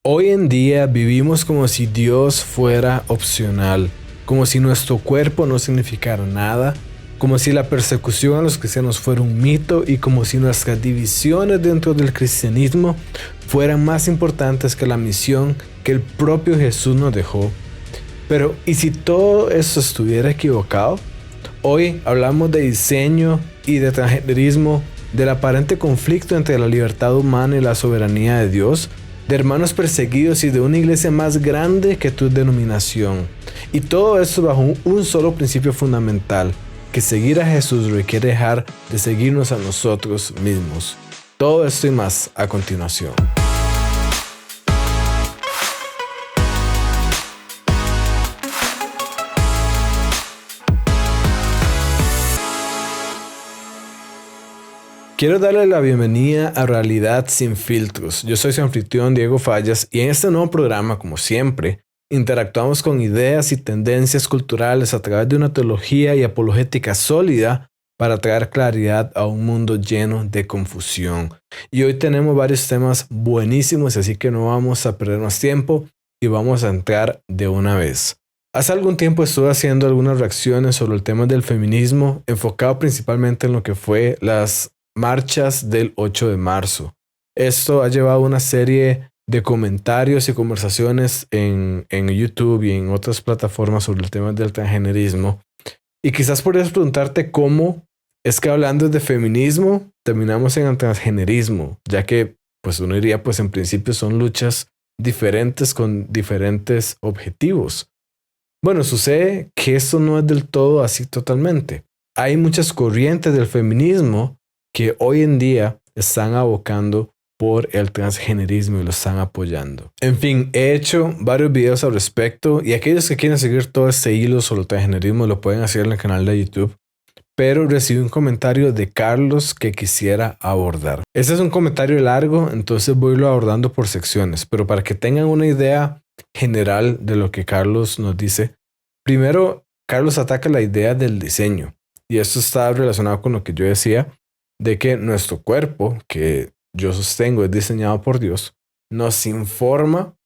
Hoy en día vivimos como si Dios fuera opcional, como si nuestro cuerpo no significara nada, como si la persecución a los cristianos fuera un mito y como si nuestras divisiones dentro del cristianismo fueran más importantes que la misión que el propio Jesús nos dejó. Pero, ¿y si todo eso estuviera equivocado? Hoy hablamos de diseño y de transgenerismo, del aparente conflicto entre la libertad humana y la soberanía de Dios, de hermanos perseguidos y de una iglesia más grande que tu denominación. Y todo esto bajo un solo principio fundamental, que seguir a Jesús requiere dejar de seguirnos a nosotros mismos. Todo esto y más a continuación. Quiero darle la bienvenida a Realidad Sin Filtros. Yo soy su anfitrión Diego Fallas y en este nuevo programa, como siempre, interactuamos con ideas y tendencias culturales a través de una teología y apologética sólida para traer claridad a un mundo lleno de confusión. Y hoy tenemos varios temas buenísimos, así que no vamos a perder más tiempo y vamos a entrar de una vez. Hace algún tiempo estuve haciendo algunas reacciones sobre el tema del feminismo, enfocado principalmente en lo que fue las marchas del 8 de marzo. Esto ha llevado a una serie de comentarios y conversaciones en YouTube y en otras plataformas sobre el tema del transgenerismo. Y quizás podrías preguntarte cómo es que hablando de feminismo terminamos en el transgenerismo, ya que pues uno diría pues en principio son luchas diferentes con diferentes objetivos. Bueno, sucede que esto no es del todo así totalmente. Hay muchas corrientes del feminismo que hoy en día están abocando por el transgenerismo y lo están apoyando. En fin, he hecho varios videos al respecto y aquellos que quieren seguir todo este hilo sobre el transgenerismo lo pueden hacer en el canal de YouTube, pero recibí un comentario de Carlos que quisiera abordar. Este es un comentario largo, entonces voy a irlo abordando por secciones, pero para que tengan una idea general de lo que Carlos nos dice, primero Carlos ataca la idea del diseño y esto está relacionado con lo que yo decía de que nuestro cuerpo, que yo sostengo es diseñado por Dios, nos informa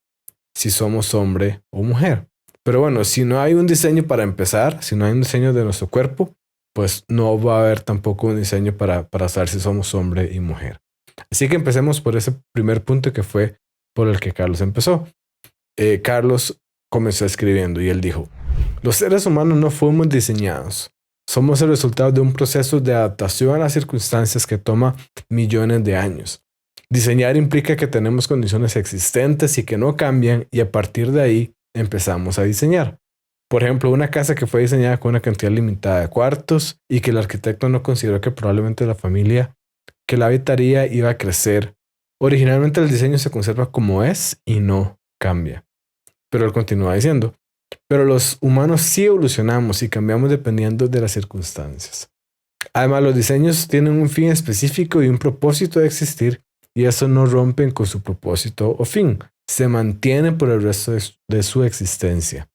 si somos hombre o mujer. Pero bueno, si no hay un diseño para empezar, si no hay un diseño de nuestro cuerpo, pues no va a haber tampoco un diseño para saber si somos hombre y mujer. Así que empecemos por ese primer punto que fue por el que Carlos empezó. Carlos comenzó escribiendo y él dijo: los seres humanos no fuimos diseñados. Somos el resultado de un proceso de adaptación a las circunstancias que toma millones de años. Diseñar implica que tenemos condiciones existentes y que no cambian, y a partir de ahí empezamos a diseñar. Por ejemplo, una casa que fue diseñada con una cantidad limitada de cuartos y que el arquitecto no consideró que probablemente la familia que la habitaría iba a crecer. Originalmente el diseño se conserva como es y no cambia. Pero él continúa diciendo: pero los humanos sí evolucionamos y cambiamos dependiendo de las circunstancias. Además, los diseños tienen un fin específico y un propósito de existir, y eso no rompen con su propósito o fin. Se mantienen por el resto de su existencia.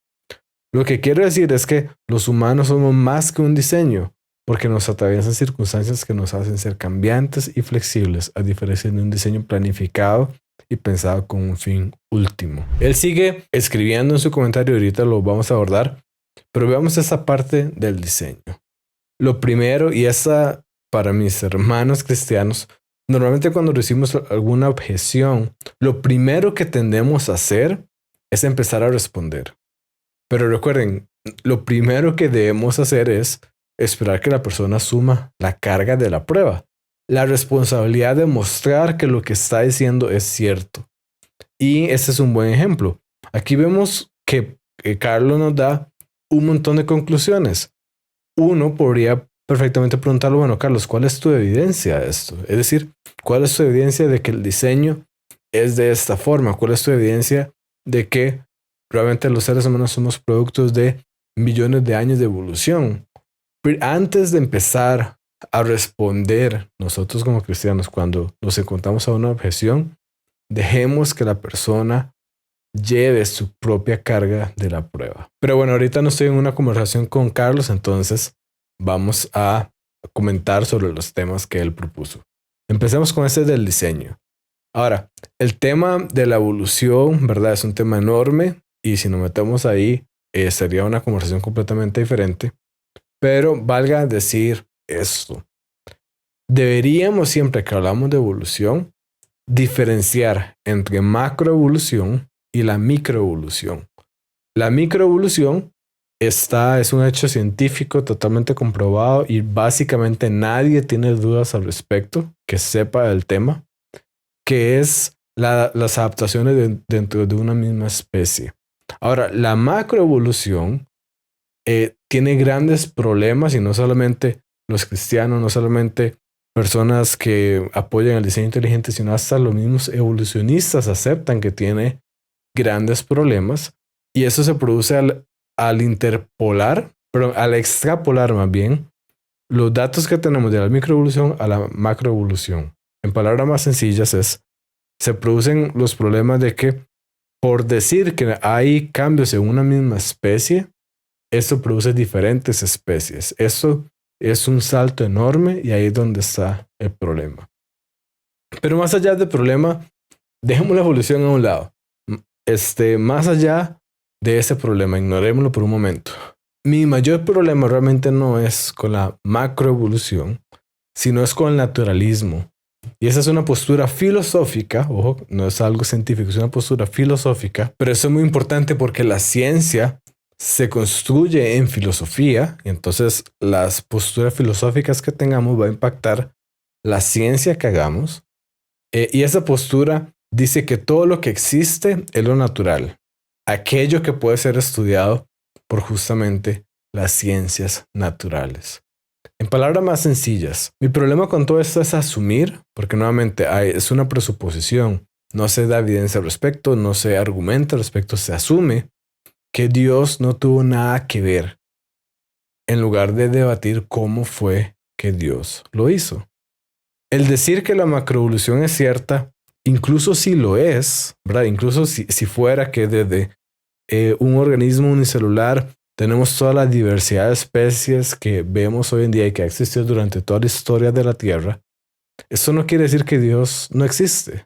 Lo que quiero decir es que los humanos somos más que un diseño, porque nos atraviesan circunstancias que nos hacen ser cambiantes y flexibles, a diferencia de un diseño planificado y pensado con un fin último. Él sigue escribiendo en su comentario, ahorita lo vamos a abordar, pero veamos esta parte del diseño. Lo primero, y esta para mis hermanos cristianos, normalmente cuando recibimos alguna objeción, lo primero que tendemos a hacer es empezar a responder. Pero recuerden, lo primero que debemos hacer es esperar que la persona asuma la carga de la prueba, la responsabilidad de mostrar que lo que está diciendo es cierto. Y este es un buen ejemplo. Aquí vemos que Carlos nos da un montón de conclusiones. Uno podría perfectamente preguntarle: bueno, Carlos, ¿cuál es tu evidencia de esto? Es decir, ¿cuál es tu evidencia de que el diseño es de esta forma? ¿Cuál es tu evidencia de que realmente los seres humanos somos productos de millones de años de evolución? Pero antes de empezar a responder nosotros como cristianos cuando nos encontramos a una objeción, dejemos que la persona lleve su propia carga de la prueba. Pero bueno, ahorita no estoy en una conversación con Carlos, entonces vamos a comentar sobre los temas que él propuso. Empecemos con este del diseño. Ahora, el tema de la evolución, ¿verdad? Es un tema enorme y si nos metemos ahí, sería una conversación completamente diferente. Pero valga decir esto. Deberíamos siempre que hablamos de evolución, diferenciar entre macroevolución y la microevolución. La microevolución es un hecho científico totalmente comprobado y básicamente nadie tiene dudas al respecto que sepa del tema, que es las adaptaciones dentro de una misma especie. Ahora, la macroevolución tiene grandes problemas y no solamente los cristianos, no solamente personas que apoyan el diseño inteligente, sino hasta los mismos evolucionistas aceptan que tiene grandes problemas y eso se produce al interpolar, pero al extrapolar más bien los datos que tenemos de la microevolución a la macroevolución. En palabras más sencillas se producen los problemas de que por decir que hay cambios en una misma especie, esto produce diferentes especies. Eso es un salto enorme y ahí es donde está el problema. Pero más allá del problema, dejemos la evolución a un lado. Más allá de ese problema, ignorémoslo por un momento. Mi mayor problema realmente no es con la macroevolución, sino es con el naturalismo. Y esa es una postura filosófica, ojo, no es algo científico, es una postura filosófica, pero eso es muy importante porque la ciencia se construye en filosofía, y entonces las posturas filosóficas que tengamos va a impactar la ciencia que hagamos. Y esa postura dice que todo lo que existe es lo natural, aquello que puede ser estudiado por justamente las ciencias naturales. En palabras más sencillas, mi problema con todo esto es asumir, porque nuevamente es una presuposición, no se da evidencia al respecto, no se argumenta al respecto, se asume que Dios no tuvo nada que ver, en lugar de debatir cómo fue que Dios lo hizo. El decir que la macroevolución es cierta, incluso si lo es, ¿verdad? Incluso si fuera que desde un organismo unicelular tenemos toda la diversidad de especies que vemos hoy en día y que ha existido durante toda la historia de la Tierra, eso no quiere decir que Dios no existe.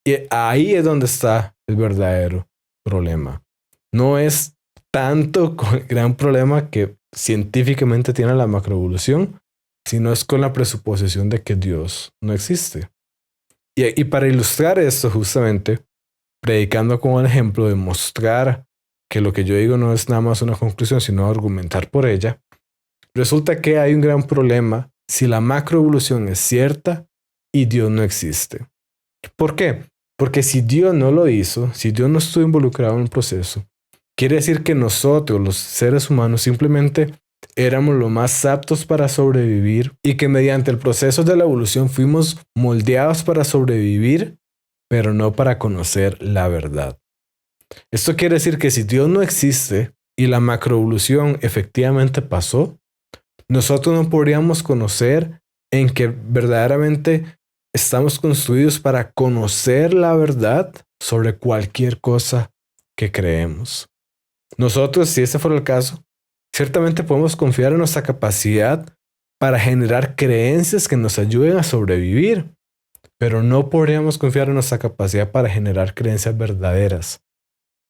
Y ahí es donde está el verdadero problema. No es tanto con el gran problema que científicamente tiene la macroevolución, sino es con la presuposición de que Dios no existe. Y para ilustrar esto justamente, predicando con el ejemplo de mostrar que lo que yo digo no es nada más una conclusión, sino argumentar por ella, resulta que hay un gran problema si la macroevolución es cierta y Dios no existe. ¿Por qué? Porque si Dios no lo hizo, si Dios no estuvo involucrado en el proceso, quiere decir que nosotros, los seres humanos, simplemente éramos los más aptos para sobrevivir y que mediante el proceso de la evolución fuimos moldeados para sobrevivir, pero no para conocer la verdad. Esto quiere decir que si Dios no existe y la macroevolución efectivamente pasó, nosotros no podríamos conocer en que verdaderamente estamos construidos para conocer la verdad sobre cualquier cosa que creemos. Nosotros, si ese fuera el caso, ciertamente podemos confiar en nuestra capacidad para generar creencias que nos ayuden a sobrevivir, pero no podríamos confiar en nuestra capacidad para generar creencias verdaderas.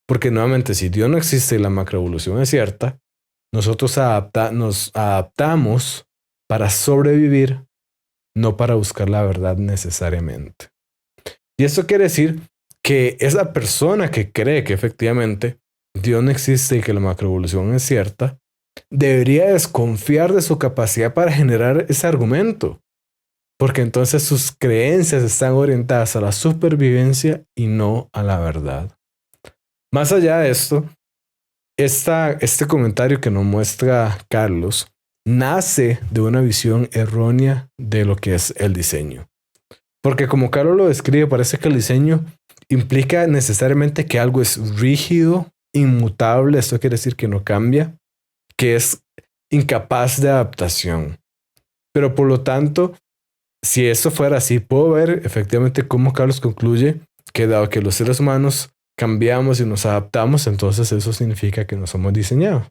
Porque nuevamente, si Dios no existe y la macroevolución es cierta, nosotros nos adaptamos para sobrevivir, no para buscar la verdad necesariamente. Y esto quiere decir que esa persona que cree que efectivamente Dios no existe y que la macroevolución es cierta, debería desconfiar de su capacidad para generar ese argumento, porque entonces sus creencias están orientadas a la supervivencia y no a la verdad. Más allá de esto, este comentario que nos muestra Carlos nace de una visión errónea de lo que es el diseño. Porque como Carlos lo describe, parece que el diseño implica necesariamente que algo es rígido, inmutable, esto quiere decir que no cambia, que es incapaz de adaptación. Pero por lo tanto, si eso fuera así, puedo ver efectivamente cómo Carlos concluye que dado que los seres humanos cambiamos y nos adaptamos, entonces eso significa que no somos diseñados.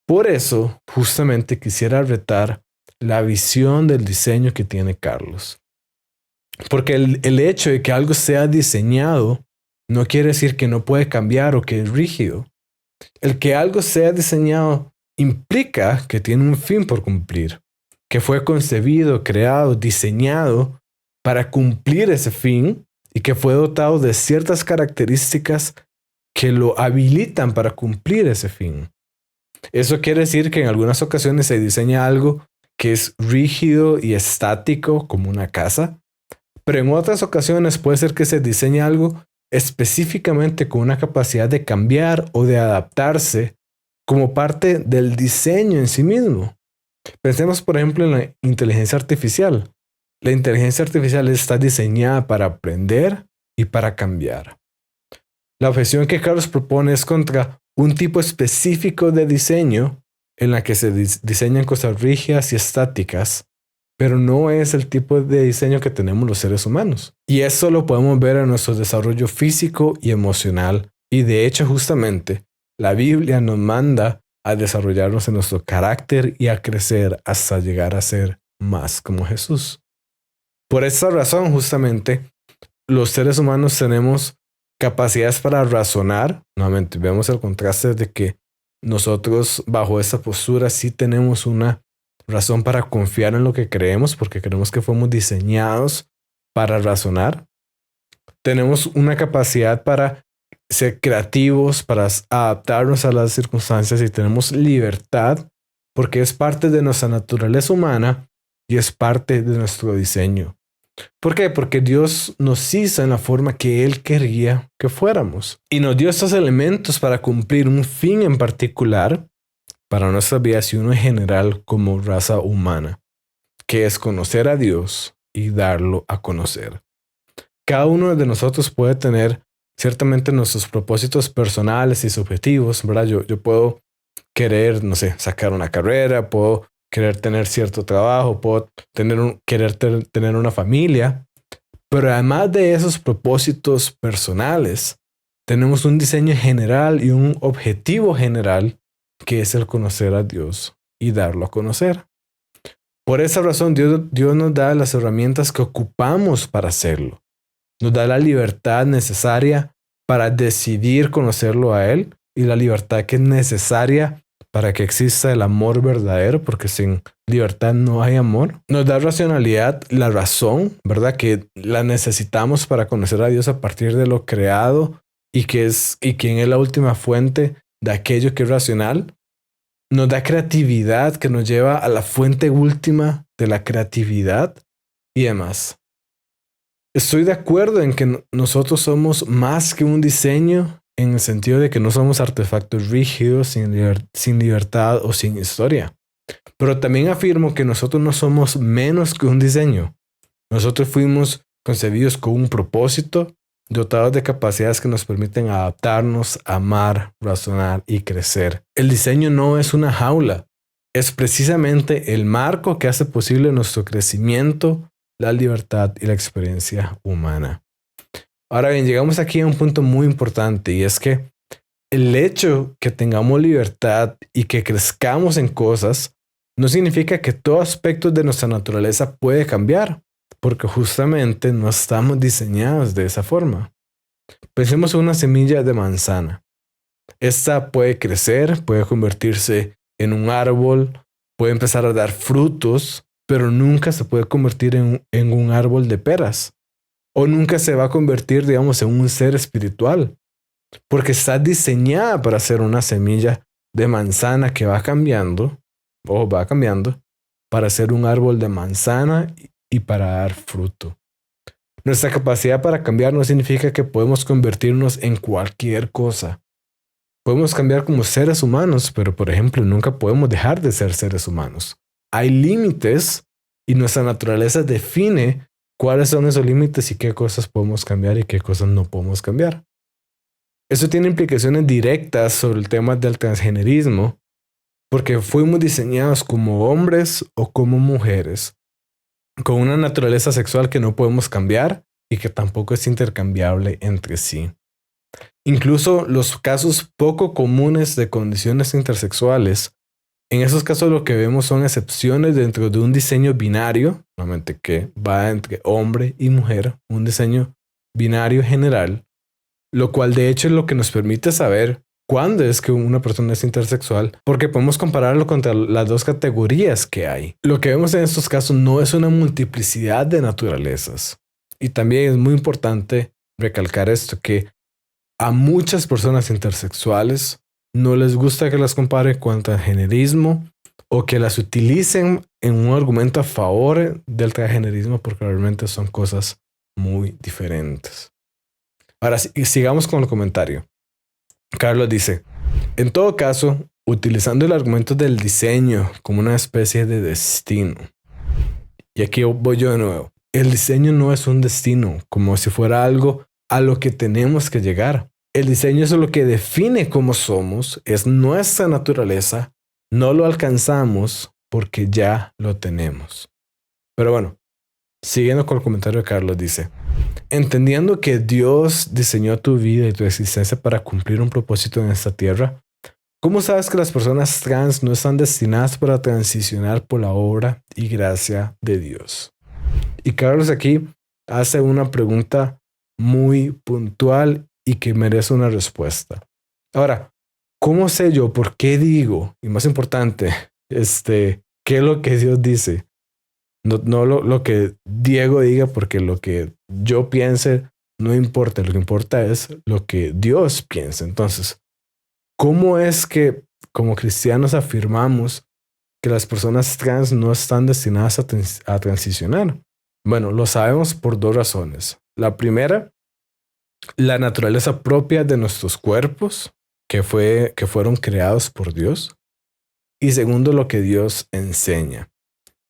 Por eso, justamente quisiera retar la visión del diseño que tiene Carlos. Porque el hecho de que algo sea diseñado no quiere decir que no puede cambiar o que es rígido. El que algo sea diseñado implica que tiene un fin por cumplir, que fue concebido, creado, diseñado para cumplir ese fin y que fue dotado de ciertas características que lo habilitan para cumplir ese fin. Eso quiere decir que en algunas ocasiones se diseña algo que es rígido y estático como una casa, pero en otras ocasiones puede ser que se diseñe algo específicamente con una capacidad de cambiar o de adaptarse como parte del diseño en sí mismo. Pensemos, por ejemplo, en la inteligencia artificial. La inteligencia artificial está diseñada para aprender y para cambiar. La objeción que Carlos propone es contra un tipo específico de diseño en la que se diseñan cosas rígidas y estáticas, pero no es el tipo de diseño que tenemos los seres humanos. Y eso lo podemos ver en nuestro desarrollo físico y emocional. Y de hecho, justamente, la Biblia nos manda a desarrollarnos en nuestro carácter y a crecer hasta llegar a ser más como Jesús. Por esa razón, justamente, los seres humanos tenemos capacidades para razonar. Nuevamente, vemos el contraste de que nosotros bajo esta postura sí tenemos una razón para confiar en lo que creemos, porque creemos que fuimos diseñados para razonar. Tenemos una capacidad para ser creativos, para adaptarnos a las circunstancias y tenemos libertad, porque es parte de nuestra naturaleza humana y es parte de nuestro diseño. ¿Por qué? Porque Dios nos hizo en la forma que Él quería que fuéramos. Y nos dio estos elementos para cumplir un fin en particular para nuestras vidas y uno en general como raza humana, que es conocer a Dios y darlo a conocer. Cada uno de nosotros puede tener ciertamente nuestros propósitos personales y subjetivos, ¿verdad? Yo puedo querer, no sé, sacar una carrera, puedo querer tener cierto trabajo, puedo querer tener una familia, pero además de esos propósitos personales, tenemos un diseño general y un objetivo general que es el conocer a Dios y darlo a conocer. Por esa razón, Dios nos da las herramientas que ocupamos para hacerlo. Nos da la libertad necesaria para decidir conocerlo a Él y la libertad que es necesaria para que exista el amor verdadero, porque sin libertad no hay amor. Nos da racionalidad, la razón, ¿verdad? Que la necesitamos para conocer a Dios a partir de lo creado y quién es la última fuente de aquello que es racional. Nos da creatividad que nos lleva a la fuente última de la creatividad y demás. Estoy de acuerdo en que nosotros somos más que un diseño en el sentido de que no somos artefactos rígidos, sin libertad o sin historia. Pero también afirmo que nosotros no somos menos que un diseño. Nosotros fuimos concebidos con un propósito, dotados de capacidades que nos permiten adaptarnos, amar, razonar y crecer. El diseño no es una jaula, es precisamente el marco que hace posible nuestro crecimiento, la libertad y la experiencia humana. Ahora bien, llegamos aquí a un punto muy importante y es que el hecho que tengamos libertad y que crezcamos en cosas no significa que todo aspecto de nuestra naturaleza puede cambiar, porque justamente no estamos diseñados de esa forma. Pensemos en una semilla de manzana. Esta puede crecer, puede convertirse en un árbol, puede empezar a dar frutos, pero nunca se puede convertir en un árbol de peras. O nunca se va a convertir, digamos, en un ser espiritual. Porque está diseñada para ser una semilla de manzana que va cambiando, para ser un árbol de manzana y para dar fruto. Nuestra capacidad para cambiar no significa que podemos convertirnos en cualquier cosa. Podemos cambiar como seres humanos, pero por ejemplo, nunca podemos dejar de ser seres humanos. Hay límites y nuestra naturaleza define cuáles son esos límites y qué cosas podemos cambiar y qué cosas no podemos cambiar. Eso tiene implicaciones directas sobre el tema del transgenerismo, porque fuimos diseñados como hombres o como mujeres, con una naturaleza sexual que no podemos cambiar y que tampoco es intercambiable entre sí. Incluso los casos poco comunes de condiciones intersexuales En esos casos lo que vemos son excepciones dentro de un diseño binario, normalmente que va entre hombre y mujer, un diseño binario general, lo cual de hecho es lo que nos permite saber cuándo es que una persona es intersexual, porque podemos compararlo contra las dos categorías que hay. Lo que vemos en estos casos no es una multiplicidad de naturalezas. Y también es muy importante recalcar esto, que a muchas personas intersexuales no les gusta que las compare con transgenerismo o que las utilicen en un argumento a favor del transgenerismo, porque realmente son cosas muy diferentes. Ahora sigamos con el comentario. Carlos dice, en todo caso, utilizando el argumento del diseño como una especie de destino. Y aquí voy yo de nuevo. El diseño no es un destino, como si fuera algo a lo que tenemos que llegar. El diseño es lo que define cómo somos, es nuestra naturaleza. No lo alcanzamos porque ya lo tenemos. Pero bueno, siguiendo con el comentario de Carlos, dice, entendiendo que Dios diseñó tu vida y tu existencia para cumplir un propósito en esta tierra, ¿cómo sabes que las personas trans no están destinadas para transicionar por la obra y gracia de Dios? Y Carlos aquí hace una pregunta muy puntual y que merece una respuesta. Ahora, ¿cómo sé yo por qué digo? Y más importante, ¿qué es lo que Dios dice? No lo que Diego diga, porque lo que yo piense no importa. Lo que importa es lo que Dios piensa. Entonces, ¿cómo es que como cristianos afirmamos que las personas trans no están destinadas a transicionar? Bueno, lo sabemos por dos razones. La primera, la naturaleza propia de nuestros cuerpos, que fueron creados por Dios. Y segundo, lo que Dios enseña.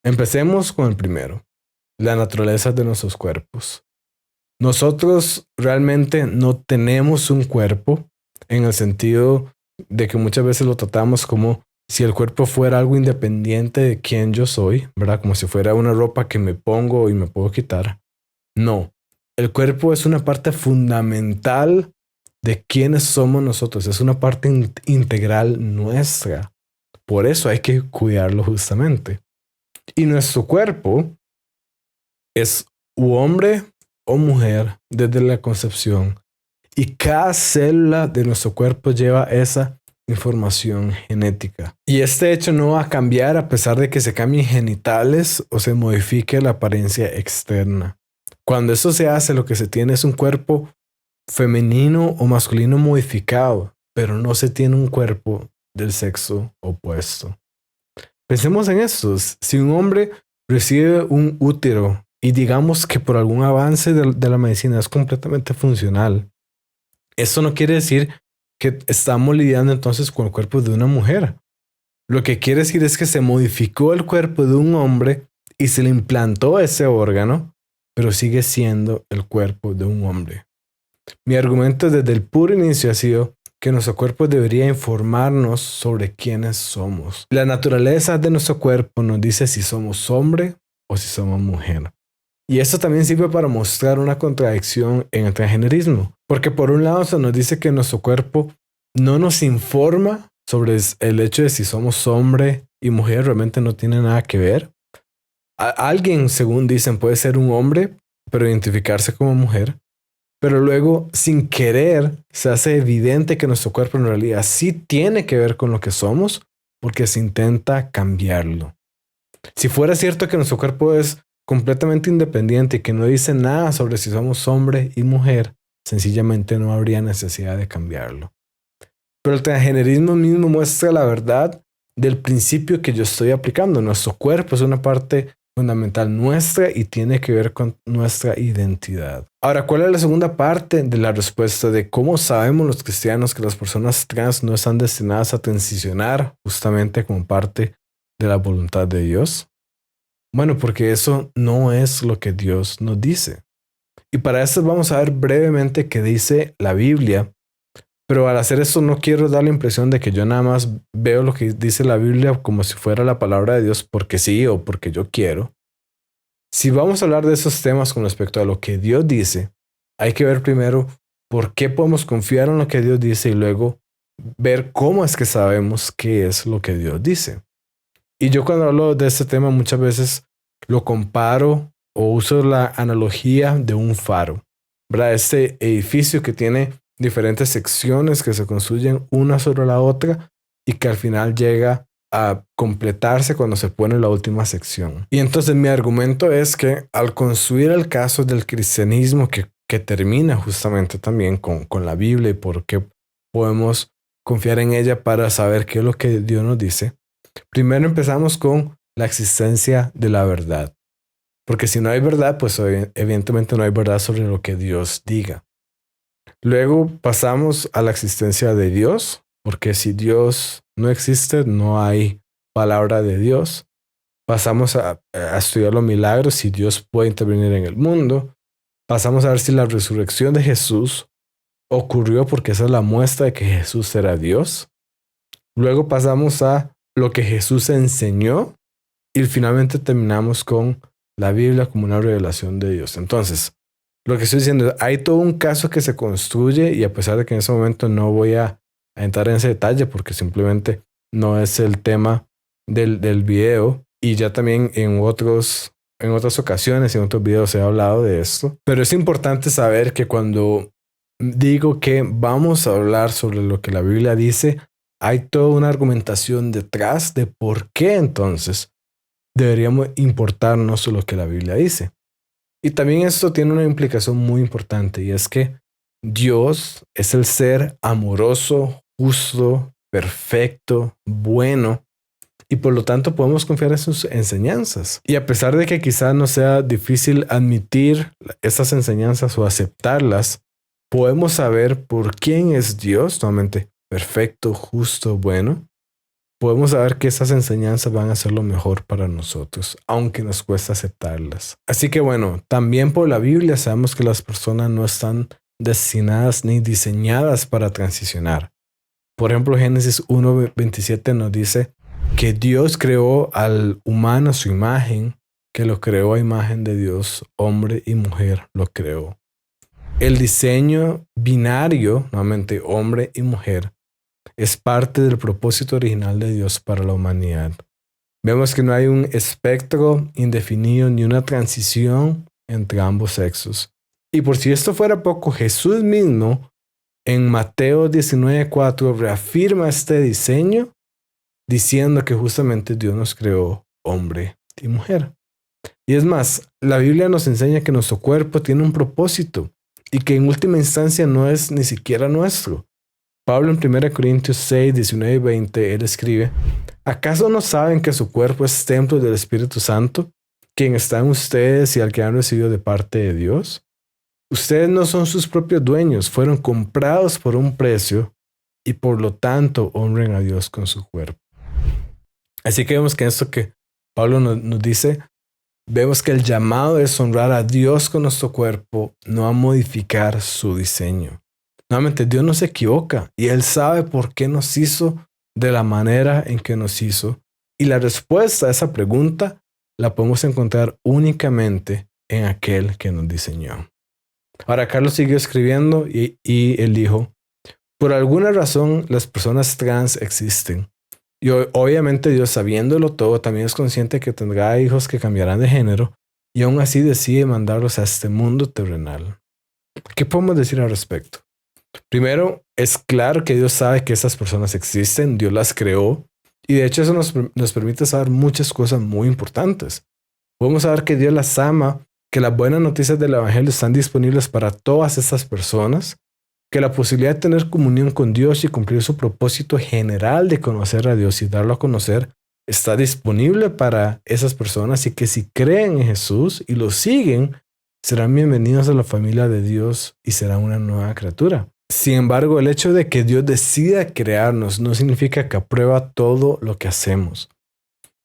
Empecemos con el primero, la naturaleza de nuestros cuerpos. Nosotros realmente no tenemos un cuerpo en el sentido de que muchas veces lo tratamos como si el cuerpo fuera algo independiente de quién yo soy, ¿verdad? Como si fuera una ropa que me pongo y me puedo quitar. No, el cuerpo es una parte fundamental de quiénes somos nosotros, es una parte integral nuestra. Por eso hay que cuidarlo justamente. Y nuestro cuerpo es u hombre o mujer desde la concepción. Y cada célula de nuestro cuerpo lleva esa información genética. Y este hecho no va a cambiar a pesar de que se cambien genitales o se modifique la apariencia externa. Cuando eso se hace, lo que se tiene es un cuerpo femenino o masculino modificado, pero no se tiene un cuerpo del sexo opuesto. Pensemos en esto. Si un hombre recibe un útero y digamos que por algún avance de la medicina es completamente funcional, eso no quiere decir que estamos lidiando entonces con el cuerpo de una mujer. Lo que quiere decir es que se modificó el cuerpo de un hombre y se le implantó ese órgano, pero sigue siendo el cuerpo de un hombre. Mi argumento desde el puro inicio ha sido que nuestro cuerpo debería informarnos sobre quiénes somos. La naturaleza de nuestro cuerpo nos dice si somos hombre o si somos mujer. Y esto también sirve para mostrar una contradicción en el transgenerismo, porque por un lado se nos dice que nuestro cuerpo no nos informa sobre el hecho de si somos hombre y mujer, realmente no tiene nada que ver. Alguien, según dicen, puede ser un hombre, pero identificarse como mujer. Pero luego, sin querer, se hace evidente que nuestro cuerpo en realidad sí tiene que ver con lo que somos, porque se intenta cambiarlo. Si fuera cierto que nuestro cuerpo es completamente independiente y que no dice nada sobre si somos hombre y mujer, sencillamente no habría necesidad de cambiarlo. Pero el transgenerismo mismo muestra la verdad del principio que yo estoy aplicando. Nuestro cuerpo es una parte fundamental nuestra y tiene que ver con nuestra identidad. Ahora, ¿cuál es la segunda parte de la respuesta de cómo sabemos los cristianos que las personas trans no están destinadas a transicionar justamente como parte de la voluntad de Dios? Bueno, porque eso no es lo que Dios nos dice. Y para eso vamos a ver brevemente qué dice la Biblia. Pero al hacer esto no quiero dar la impresión de que yo nada más veo lo que dice la Biblia como si fuera la palabra de Dios porque sí o porque yo quiero. Si vamos a hablar de esos temas con respecto a lo que Dios dice, hay que ver primero por qué podemos confiar en lo que Dios dice y luego ver cómo es que sabemos qué es lo que Dios dice. Y yo cuando hablo de este tema muchas veces lo comparo o uso la analogía de un faro, ¿verdad? Este edificio que tiene diferentes secciones que se construyen una sobre la otra y que al final llega a completarse cuando se pone la última sección. Y entonces mi argumento es que al construir el caso del cristianismo que termina justamente también con la Biblia y por qué podemos confiar en ella para saber qué es lo que Dios nos dice, primero empezamos con la existencia de la verdad. Porque si no hay verdad, pues evidentemente no hay verdad sobre lo que Dios diga. Luego pasamos a la existencia de Dios, porque si Dios no existe, no hay palabra de Dios. Pasamos a estudiar los milagros, si Dios puede intervenir en el mundo. Pasamos a ver si la resurrección de Jesús ocurrió porque esa es la muestra de que Jesús era Dios. Luego pasamos a lo que Jesús enseñó y finalmente terminamos con la Biblia como una revelación de Dios. Entonces, lo que estoy diciendo, hay todo un caso que se construye y a pesar de que en ese momento no voy a entrar en ese detalle porque simplemente no es el tema del video y ya también en otras ocasiones, en otros videos he hablado de esto. Pero es importante saber que cuando digo que vamos a hablar sobre lo que la Biblia dice, hay toda una argumentación detrás de por qué entonces deberíamos importarnos lo que la Biblia dice. Y también esto tiene una implicación muy importante y es que Dios es el ser amoroso, justo, perfecto, bueno y por lo tanto podemos confiar en sus enseñanzas. Y a pesar de que quizás no sea difícil admitir esas enseñanzas o aceptarlas, podemos saber por quién es Dios, nuevamente perfecto, justo, bueno. Podemos saber que esas enseñanzas van a ser lo mejor para nosotros, aunque nos cuesta aceptarlas. Así que bueno, también por la Biblia sabemos que las personas no están destinadas ni diseñadas para transicionar. Por ejemplo, Génesis 1:27 nos dice que Dios creó al humano a su imagen, que lo creó a imagen de Dios, hombre y mujer lo creó. El diseño binario, nuevamente hombre y mujer, es parte del propósito original de Dios para la humanidad. Vemos que no hay un espectro indefinido ni una transición entre ambos sexos. Y por si esto fuera poco, Jesús mismo en Mateo 19:4 reafirma este diseño diciendo que justamente Dios nos creó hombre y mujer. Y es más, la Biblia nos enseña que nuestro cuerpo tiene un propósito y que en última instancia no es ni siquiera nuestro. Pablo en 1 Corintios 6, 19 y 20, él escribe, ¿acaso no saben que su cuerpo es templo del Espíritu Santo, quien está en ustedes y al que han recibido de parte de Dios? Ustedes no son sus propios dueños, fueron comprados por un precio y por lo tanto honren a Dios con su cuerpo. Así que vemos que esto que Pablo nos dice, vemos que el llamado es honrar a Dios con nuestro cuerpo, no a modificar su diseño. Nuevamente, Dios no se equivoca y Él sabe por qué nos hizo de la manera en que nos hizo. Y la respuesta a esa pregunta la podemos encontrar únicamente en aquel que nos diseñó. Ahora, Carlos siguió escribiendo y él dijo, por alguna razón las personas trans existen. Y obviamente Dios, sabiéndolo todo, también es consciente que tendrá hijos que cambiarán de género y aún así decide mandarlos a este mundo terrenal. ¿Qué podemos decir al respecto? Primero, es claro que Dios sabe que esas personas existen, Dios las creó y de hecho eso nos permite saber muchas cosas muy importantes. Podemos saber que Dios las ama, que las buenas noticias del Evangelio están disponibles para todas estas personas, que la posibilidad de tener comunión con Dios y cumplir su propósito general de conocer a Dios y darlo a conocer está disponible para esas personas y que si creen en Jesús y lo siguen, serán bienvenidos a la familia de Dios y serán una nueva criatura. Sin embargo, el hecho de que Dios decida crearnos no significa que aprueba todo lo que hacemos.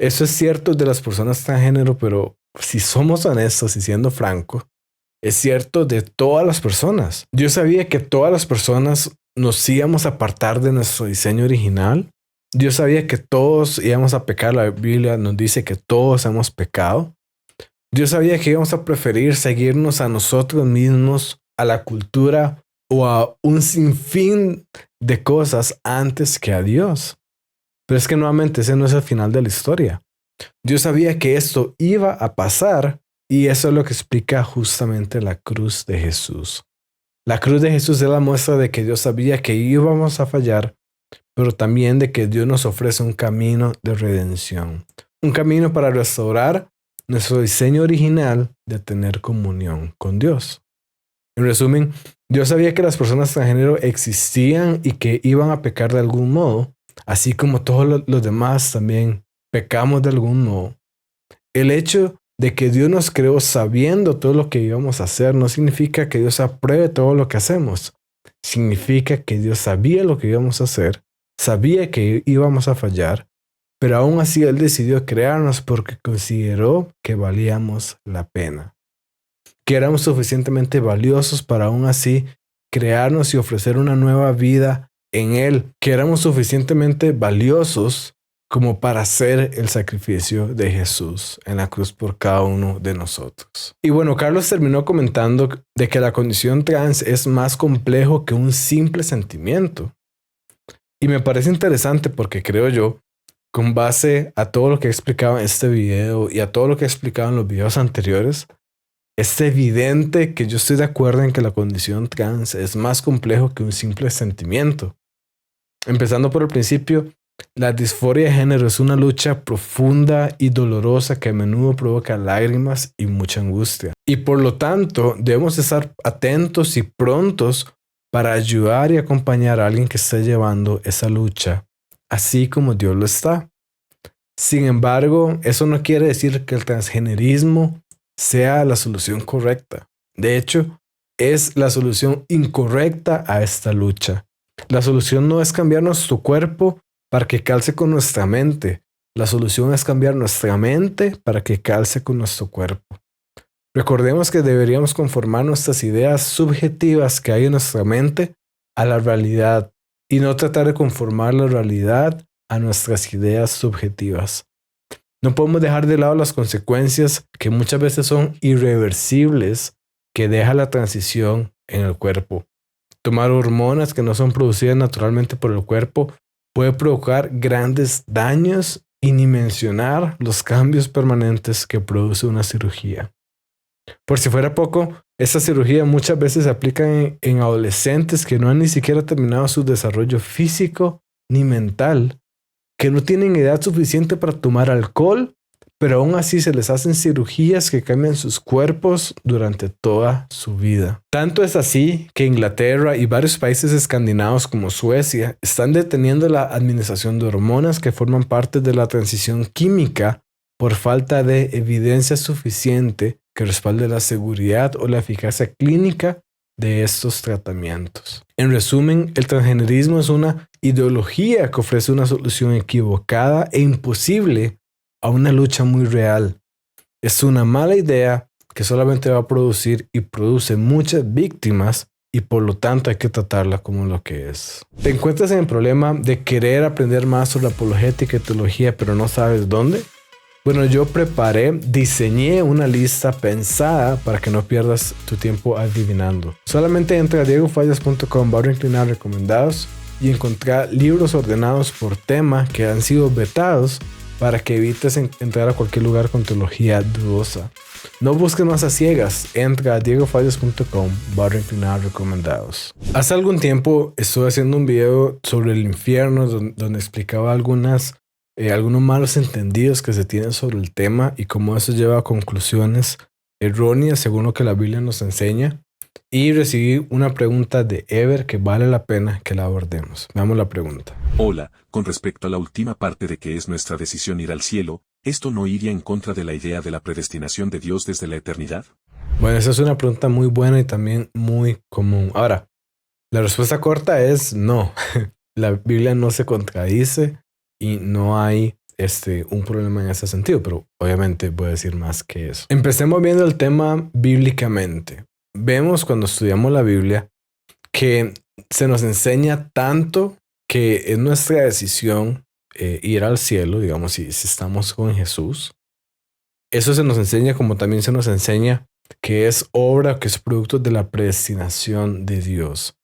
Eso es cierto de las personas transgénero, pero si somos honestos y siendo francos, es cierto de todas las personas. Dios sabía que todas las personas nos íbamos a apartar de nuestro diseño original. Dios sabía que todos íbamos a pecar. La Biblia nos dice que todos hemos pecado. Dios sabía que íbamos a preferir seguirnos a nosotros mismos, a la cultura o a un sinfín de cosas antes que a Dios. Pero es que nuevamente ese no es el final de la historia. Dios sabía que esto iba a pasar y eso es lo que explica justamente la cruz de Jesús. La cruz de Jesús es la muestra de que Dios sabía que íbamos a fallar, pero también de que Dios nos ofrece un camino de redención, un camino para restaurar nuestro diseño original de tener comunión con Dios. En resumen, Dios sabía que las personas transgénero existían y que iban a pecar de algún modo, así como todos los demás también pecamos de algún modo. El hecho de que Dios nos creó sabiendo todo lo que íbamos a hacer no significa que Dios apruebe todo lo que hacemos. Significa que Dios sabía lo que íbamos a hacer, sabía que íbamos a fallar, pero aún así Él decidió crearnos porque consideró que valíamos la pena, que éramos suficientemente valiosos para aún así crearnos y ofrecer una nueva vida en Él, que éramos suficientemente valiosos como para hacer el sacrificio de Jesús en la cruz por cada uno de nosotros. Y bueno, Carlos terminó comentando de que la condición trans es más complejo que un simple sentimiento. Y me parece interesante porque creo yo, con base a todo lo que he explicado en este video y a todo lo que he explicado en los videos anteriores, es evidente que yo estoy de acuerdo en que la condición trans es más complejo que un simple sentimiento. Empezando por el principio, la disforia de género es una lucha profunda y dolorosa que a menudo provoca lágrimas y mucha angustia. Y por lo tanto, debemos estar atentos y prontos para ayudar y acompañar a alguien que esté llevando esa lucha, así como Dios lo está. Sin embargo, eso no quiere decir que el transgenerismo sea la solución correcta. De hecho, es la solución incorrecta a esta lucha. La solución no es cambiar nuestro cuerpo para que calce con nuestra mente. La solución es cambiar nuestra mente para que calce con nuestro cuerpo. Recordemos que deberíamos conformar nuestras ideas subjetivas que hay en nuestra mente a la realidad y no tratar de conformar la realidad a nuestras ideas subjetivas. No podemos dejar de lado las consecuencias que muchas veces son irreversibles que deja la transición en el cuerpo. Tomar hormonas que no son producidas naturalmente por el cuerpo puede provocar grandes daños y ni mencionar los cambios permanentes que produce una cirugía. Por si fuera poco, esta cirugía muchas veces se aplica en adolescentes que no han ni siquiera terminado su desarrollo físico ni mental, que no tienen edad suficiente para tomar alcohol, pero aún así se les hacen cirugías que cambian sus cuerpos durante toda su vida. Tanto es así que Inglaterra y varios países escandinavos como Suecia están deteniendo la administración de hormonas que forman parte de la transición química por falta de evidencia suficiente que respalde la seguridad o la eficacia clínica de estos tratamientos. En resumen, el transgenerismo es una ideología que ofrece una solución equivocada e imposible a una lucha muy real. Es una mala idea que solamente va a producir y produce muchas víctimas y por lo tanto hay que tratarla como lo que es. ¿Te encuentras en el problema de querer aprender más sobre apologética y teología pero no sabes dónde? Bueno, yo diseñé una lista pensada para que no pierdas tu tiempo adivinando. Solamente entra a diegofallas.com/inclinar recomendados y encontrar libros ordenados por tema que han sido vetados para que evites entrar a cualquier lugar con teología dudosa. No busques más a ciegas, entra a diegofallas.com/inclinar recomendados. Hace algún tiempo estuve haciendo un video sobre el infierno donde explicaba algunos malos entendidos que se tienen sobre el tema y cómo eso lleva a conclusiones erróneas según lo que la Biblia nos enseña. Y recibí una pregunta de Ever que vale la pena que la abordemos. Veamos la pregunta. Hola, con respecto a la última parte de que es nuestra decisión ir al cielo, ¿esto no iría en contra de la idea de la predestinación de Dios desde la eternidad? Bueno, esa es una pregunta muy buena y también muy común. Ahora, la respuesta corta es no. La Biblia no se contradice y no hay un problema en ese sentido, pero obviamente voy a decir más que eso. Empecemos viendo el tema bíblicamente. Vemos cuando estudiamos la Biblia que se nos enseña tanto que es nuestra decisión ir al cielo, digamos, si estamos con Jesús. Eso se nos enseña como también se nos enseña que es obra, que es producto de la predestinación de Dios.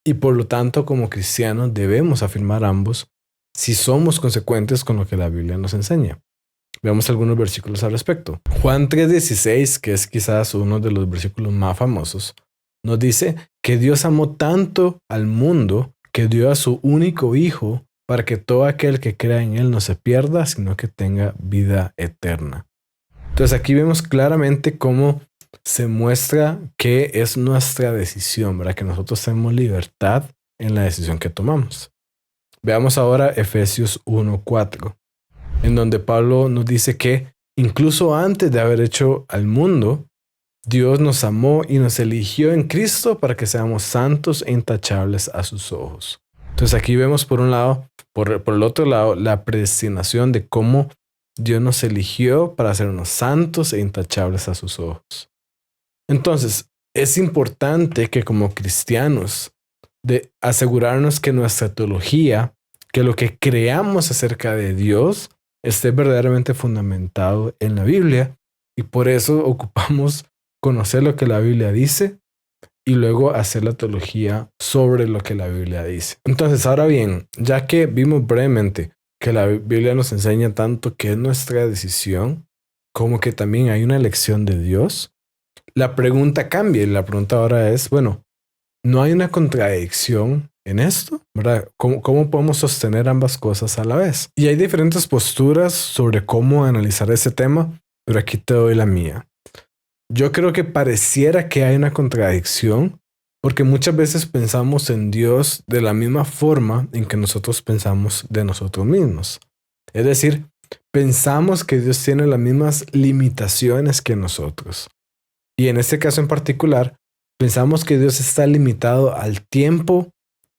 Y por lo tanto, como cristianos debemos afirmar ambos si somos consecuentes con lo que la Biblia nos enseña. Veamos algunos versículos al respecto. Juan 3:16, que es quizás uno de los versículos más famosos, nos dice que Dios amó tanto al mundo que dio a su único Hijo para que todo aquel que crea en Él no se pierda, sino que tenga vida eterna. Entonces aquí vemos claramente cómo se muestra que es nuestra decisión, ¿verdad? Que nosotros tenemos libertad en la decisión que tomamos. Veamos ahora Efesios 1:4, en donde Pablo nos dice que incluso antes de haber hecho al mundo, Dios nos amó y nos eligió en Cristo para que seamos santos e intachables a sus ojos. Entonces aquí vemos por un lado, por el otro lado, la predestinación de cómo Dios nos eligió para hacernos santos e intachables a sus ojos. Entonces, es importante que como cristianos de asegurarnos que nuestra teología, que lo que creamos acerca de Dios, esté verdaderamente fundamentado en la Biblia, y por eso ocupamos conocer lo que la Biblia dice y luego hacer la teología sobre lo que la Biblia dice. Entonces, ahora bien, ya que vimos brevemente que la Biblia nos enseña tanto que es nuestra decisión, como que también hay una elección de Dios, la pregunta cambia y la pregunta ahora es, bueno, ¿no hay una contradicción en esto? ¿Verdad? ¿Cómo podemos sostener ambas cosas a la vez? Y hay diferentes posturas sobre cómo analizar ese tema, pero aquí te doy la mía. Yo creo que pareciera que hay una contradicción porque muchas veces pensamos en Dios de la misma forma en que nosotros pensamos de nosotros mismos. Es decir, pensamos que Dios tiene las mismas limitaciones que nosotros. Y en este caso en particular, pensamos que Dios está limitado al tiempo,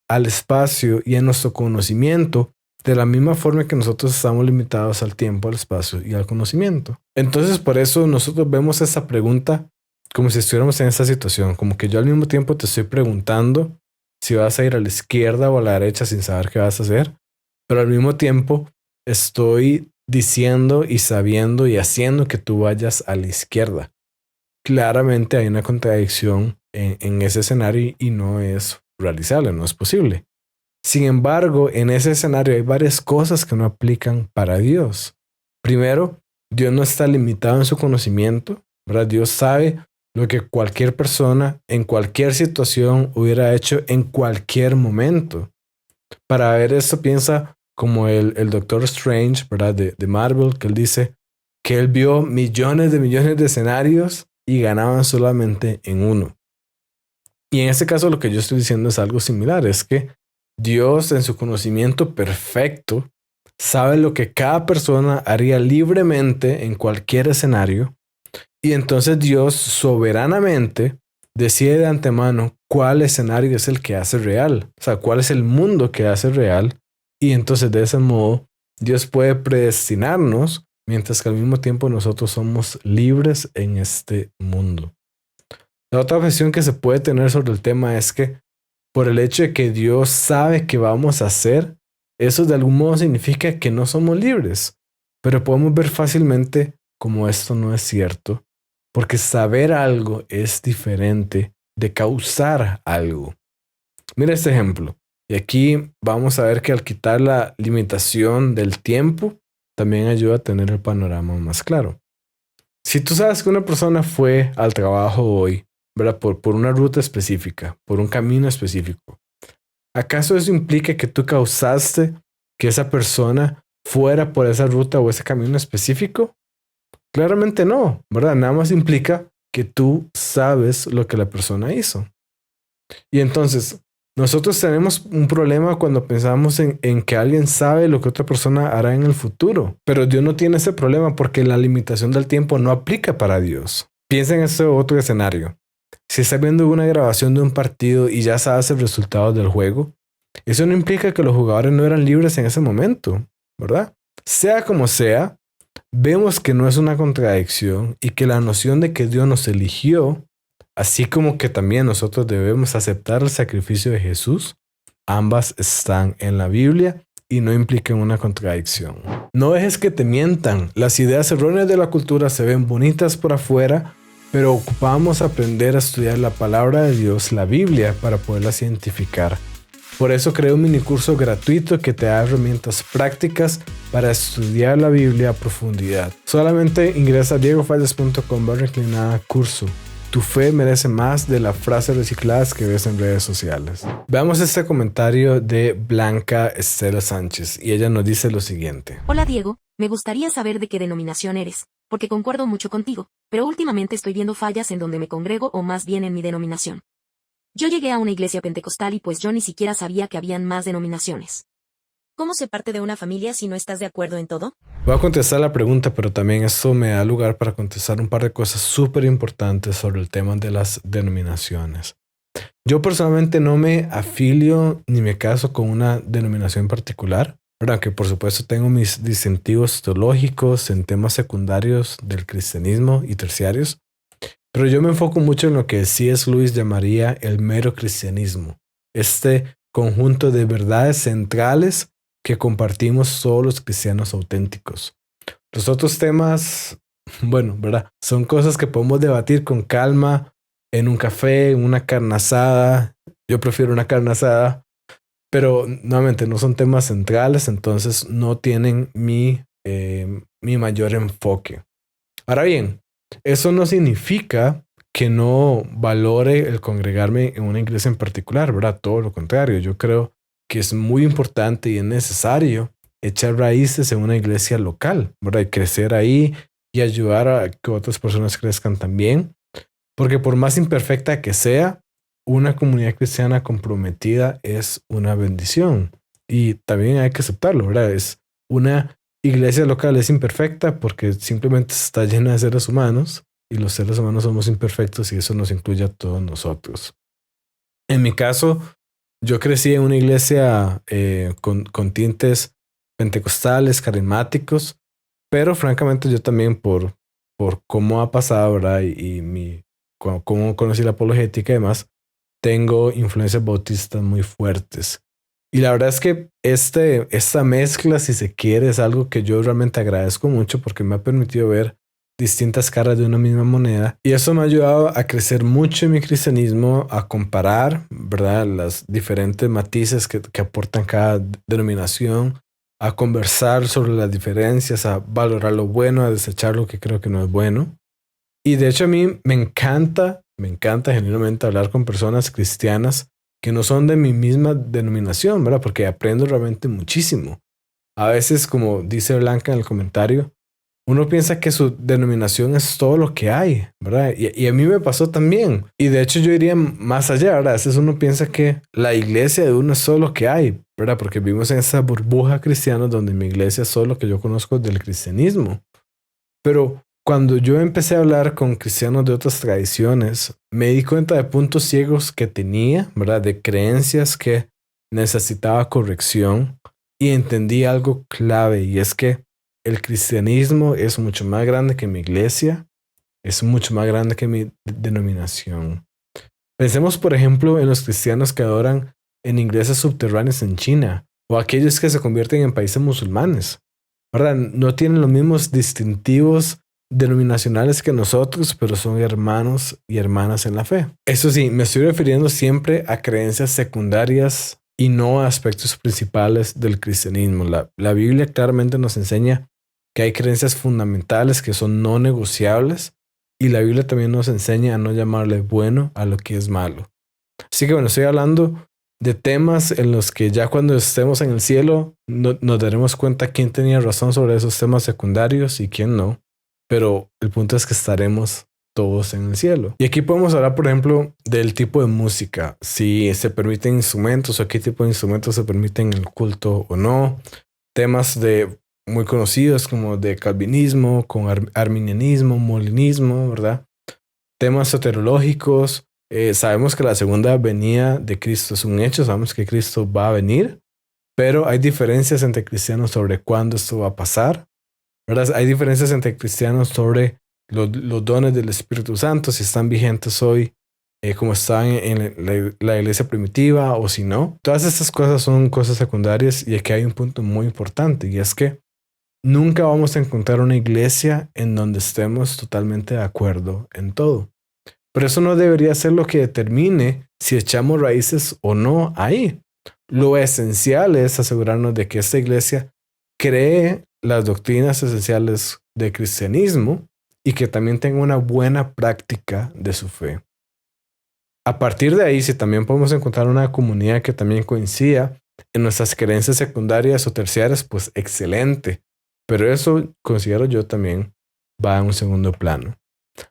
al espacio y a nuestro conocimiento de la misma forma que nosotros estamos limitados al tiempo, al espacio y al conocimiento. Entonces, por eso nosotros vemos esa pregunta como si estuviéramos en esa situación, como que yo al mismo tiempo te estoy preguntando si vas a ir a la izquierda o a la derecha sin saber qué vas a hacer, pero al mismo tiempo estoy diciendo y sabiendo y haciendo que tú vayas a la izquierda. Claramente hay una contradicción en ese escenario y no es realizable, no es posible. Sin embargo, en ese escenario hay varias cosas que no aplican para Dios. Primero, Dios no está limitado en su conocimiento, ¿verdad? Dios sabe lo que cualquier persona en cualquier situación hubiera hecho en cualquier momento. Para ver esto, piensa como el Doctor Strange, ¿verdad? De Marvel, que él dice que él vio millones de escenarios y ganaban solamente en uno. Y en este caso lo que yo estoy diciendo es algo similar, es que Dios en su conocimiento perfecto sabe lo que cada persona haría libremente en cualquier escenario y entonces Dios soberanamente decide de antemano cuál escenario es el que hace real, o sea, cuál es el mundo que hace real y entonces de ese modo Dios puede predestinarnos mientras que al mismo tiempo nosotros somos libres en este mundo. La otra cuestión que se puede tener sobre el tema es que por el hecho de que Dios sabe qué vamos a hacer, eso de algún modo significa que no somos libres. Pero podemos ver fácilmente cómo esto no es cierto, porque saber algo es diferente de causar algo. Mira este ejemplo. Y aquí vamos a ver que al quitar la limitación del tiempo, también ayuda a tener el panorama más claro. Si tú sabes que una persona fue al trabajo hoy, ¿verdad? Por una ruta específica, por un camino específico. ¿Acaso eso implica que tú causaste que esa persona fuera por esa ruta o ese camino específico? Claramente no, ¿verdad? Nada más implica que tú sabes lo que la persona hizo. Y entonces, nosotros tenemos un problema cuando pensamos en que alguien sabe lo que otra persona hará en el futuro. Pero Dios no tiene ese problema porque la limitación del tiempo no aplica para Dios. Piensa en este otro escenario. Si estás viendo una grabación de un partido y ya sabes el resultado del juego, eso no implica que los jugadores no eran libres en ese momento, ¿verdad? Sea como sea, vemos que no es una contradicción y que la noción de que Dios nos eligió, así como que también nosotros debemos aceptar el sacrificio de Jesús, ambas están en la Biblia y no implican una contradicción. No dejes que te mientan. Las ideas erróneas de la cultura se ven bonitas por afuera, pero ocupamos aprender a estudiar la palabra de Dios, la Biblia, para poderlas identificar Por eso creé un minicurso gratuito que te da herramientas prácticas para estudiar la Biblia a profundidad. Solamente ingresa a diegofallas.com/curso. Tu fe merece más de las frases recicladas que ves en redes sociales. Veamos este comentario de Blanca Estela Sánchez y ella nos dice lo siguiente. Hola Diego, me gustaría saber de qué denominación eres, porque concuerdo mucho contigo, pero últimamente estoy viendo fallas en donde me congrego o más bien en mi denominación. Yo llegué a una iglesia pentecostal y pues yo ni siquiera sabía que habían más denominaciones. ¿Cómo se parte de una familia si no estás de acuerdo en todo? Voy a contestar la pregunta, pero también esto me da lugar para contestar un par de cosas súper importantes sobre el tema de las denominaciones. Yo personalmente no me afilio ni me caso con una denominación en particular, ¿verdad? Que por supuesto tengo mis distintivos teológicos en temas secundarios del cristianismo y terciarios, pero yo me enfoco mucho en lo que C.S. Lewis llamaría el mero cristianismo, este conjunto de verdades centrales que compartimos todos los cristianos auténticos. Los otros temas, bueno, ¿verdad? Son cosas que podemos debatir con calma en un café, en una carne asada. Yo prefiero una carne asada, pero nuevamente no son temas centrales, entonces no tienen mi mayor enfoque. Ahora bien, eso no significa que no valore el congregarme en una iglesia en particular, ¿verdad? Todo lo contrario, yo creo que es muy importante y es necesario echar raíces en una iglesia local, ¿verdad? Y crecer ahí y ayudar a que otras personas crezcan también. Porque por más imperfecta que sea, una comunidad cristiana comprometida es una bendición. Y también hay que aceptarlo, ¿verdad? Es una iglesia local es imperfecta porque simplemente está llena de seres humanos y los seres humanos somos imperfectos y eso nos incluye a todos nosotros. En mi caso, yo crecí en una iglesia con tintes pentecostales, carismáticos, pero francamente yo también por cómo ha pasado, ¿verdad? Cómo conocí la apologética y demás, tengo influencias bautistas muy fuertes. Y la verdad es que esta mezcla, si se quiere, es algo que yo realmente agradezco mucho porque me ha permitido ver distintas caras de una misma moneda. Y eso me ha ayudado a crecer mucho en mi cristianismo, a comparar, ¿verdad? Las diferentes matices que aportan cada denominación, a conversar sobre las diferencias, a valorar lo bueno, a desechar lo que creo que no es bueno. Y de hecho a mí me encanta genuinamente hablar con personas cristianas que no son de mi misma denominación, ¿verdad? Porque aprendo realmente muchísimo. A veces, como dice Blanca en el comentario, uno piensa que su denominación es todo lo que hay, ¿verdad? Y a mí me pasó también. Y de hecho yo iría más allá, ¿verdad? A veces uno piensa que la iglesia de uno es todo lo que hay, ¿verdad? Porque vivimos en esa burbuja cristiana donde mi iglesia es todo lo que yo conozco del cristianismo. Pero cuando yo empecé a hablar con cristianos de otras tradiciones, me di cuenta de puntos ciegos que tenía, ¿verdad? De creencias que necesitaba corrección y entendí algo clave y es que el cristianismo es mucho más grande que mi iglesia, es mucho más grande que mi denominación. Pensemos, por ejemplo, en los cristianos que adoran en iglesias subterráneas en China o aquellos que se convierten en países musulmanes, ¿verdad? No tienen los mismos distintivos denominacionales que nosotros, pero son hermanos y hermanas en la fe. Eso sí, me estoy refiriendo siempre a creencias secundarias y no a aspectos principales del cristianismo. La Biblia claramente nos enseña que hay creencias fundamentales que son no negociables y la Biblia también nos enseña a no llamarle bueno a lo que es malo. Así que bueno, estoy hablando de temas en los que ya cuando estemos en el cielo nos daremos cuenta quién tenía razón sobre esos temas secundarios y quién no. Pero el punto es que estaremos todos en el cielo. Y aquí podemos hablar, por ejemplo, del tipo de música. Si se permiten instrumentos o qué tipo de instrumentos se permiten en el culto o no. Temas muy conocidos como de calvinismo, con arminianismo, molinismo, ¿verdad? Temas soterológicos. Sabemos que la segunda venida de Cristo es un hecho. Sabemos que Cristo va a venir. Pero hay diferencias entre cristianos sobre cuándo esto va a pasar, ¿verdad? Hay diferencias entre cristianos sobre los dones del Espíritu Santo, si están vigentes hoy, como estaban en la iglesia primitiva o si no. Todas estas cosas son cosas secundarias y aquí hay un punto muy importante y es que nunca vamos a encontrar una iglesia en donde estemos totalmente de acuerdo en todo. Pero eso no debería ser lo que determine si echamos raíces o no ahí. Lo esencial es asegurarnos de que esta iglesia cree las doctrinas esenciales del cristianismo y que también tenga una buena práctica de su fe. A partir de ahí, si también podemos encontrar una comunidad que también coincida en nuestras creencias secundarias o terciarias, pues excelente. Pero eso, considero yo, también va en un segundo plano.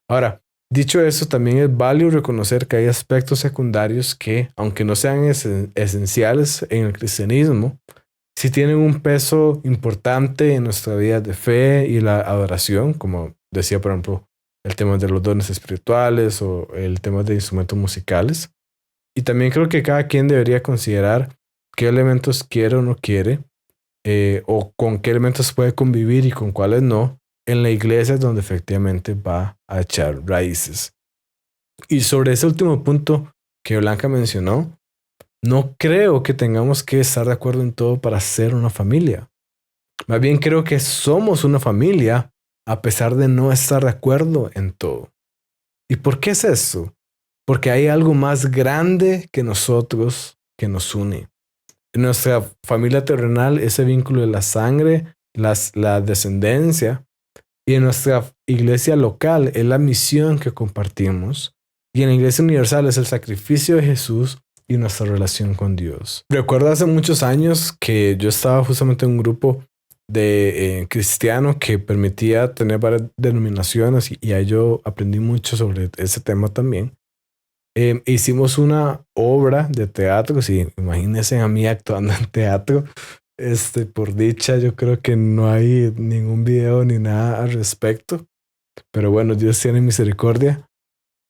Ahora, dicho eso, también es válido reconocer que hay aspectos secundarios que, aunque no sean esenciales en el cristianismo, sí tienen un peso importante en nuestra vida de fe y la adoración, como decía, por ejemplo, el tema de los dones espirituales o el tema de instrumentos musicales. Y también creo que cada quien debería considerar qué elementos quiere o no quiere, o con qué elementos puede convivir y con cuáles no, en la iglesia donde efectivamente va a echar raíces. Y sobre ese último punto que Blanca mencionó, no creo que tengamos que estar de acuerdo en todo para ser una familia. Más bien creo que somos una familia a pesar de no estar de acuerdo en todo. ¿Y por qué es eso? Porque hay algo más grande que nosotros que nos une. En nuestra familia terrenal, ese vínculo de la sangre, la descendencia, y en nuestra iglesia local es la misión que compartimos. Y en la iglesia universal es el sacrificio de Jesús y nuestra relación con Dios. Recuerdo hace muchos años que yo estaba justamente en un grupo de cristiano que permitía tener varias denominaciones y ahí yo aprendí mucho sobre ese tema también. Hicimos una obra de teatro, sí, imagínense a mí actuando en teatro. Por dicha, yo creo que no hay ningún video ni nada al respecto. Pero bueno, Dios tiene misericordia.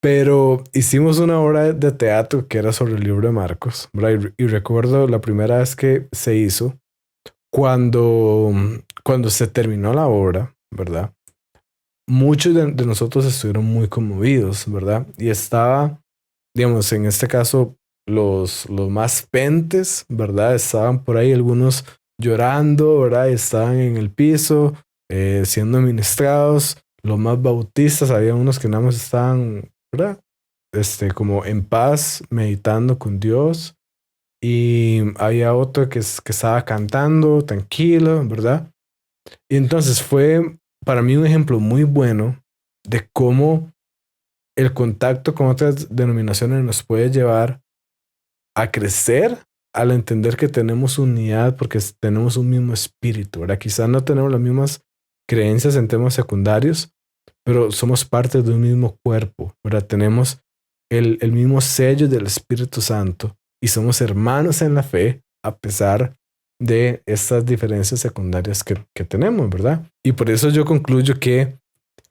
Pero hicimos una obra de teatro que era sobre el libro de Marcos, ¿verdad? Y recuerdo la primera vez que se hizo, cuando se terminó la obra, ¿verdad? Muchos de nosotros estuvieron muy conmovidos, ¿verdad? Y estaba, digamos, en este caso, los más pentes, ¿verdad? Estaban por ahí algunos llorando, ¿verdad? Estaban en el piso, siendo ministrados. Los más bautistas, había unos que nada más estaban, ¿verdad? Como en paz, meditando con Dios. Y había otro que estaba cantando, tranquilo, ¿verdad? Y entonces fue para mí un ejemplo muy bueno de cómo el contacto con otras denominaciones nos puede llevar a crecer al entender que tenemos unidad porque tenemos un mismo espíritu, ¿verdad? Quizás no tenemos las mismas creencias en temas secundarios, pero somos parte de un mismo cuerpo, ¿verdad? Tenemos el mismo sello del Espíritu Santo y somos hermanos en la fe a pesar de estas diferencias secundarias que tenemos, ¿verdad? Y por eso yo concluyo que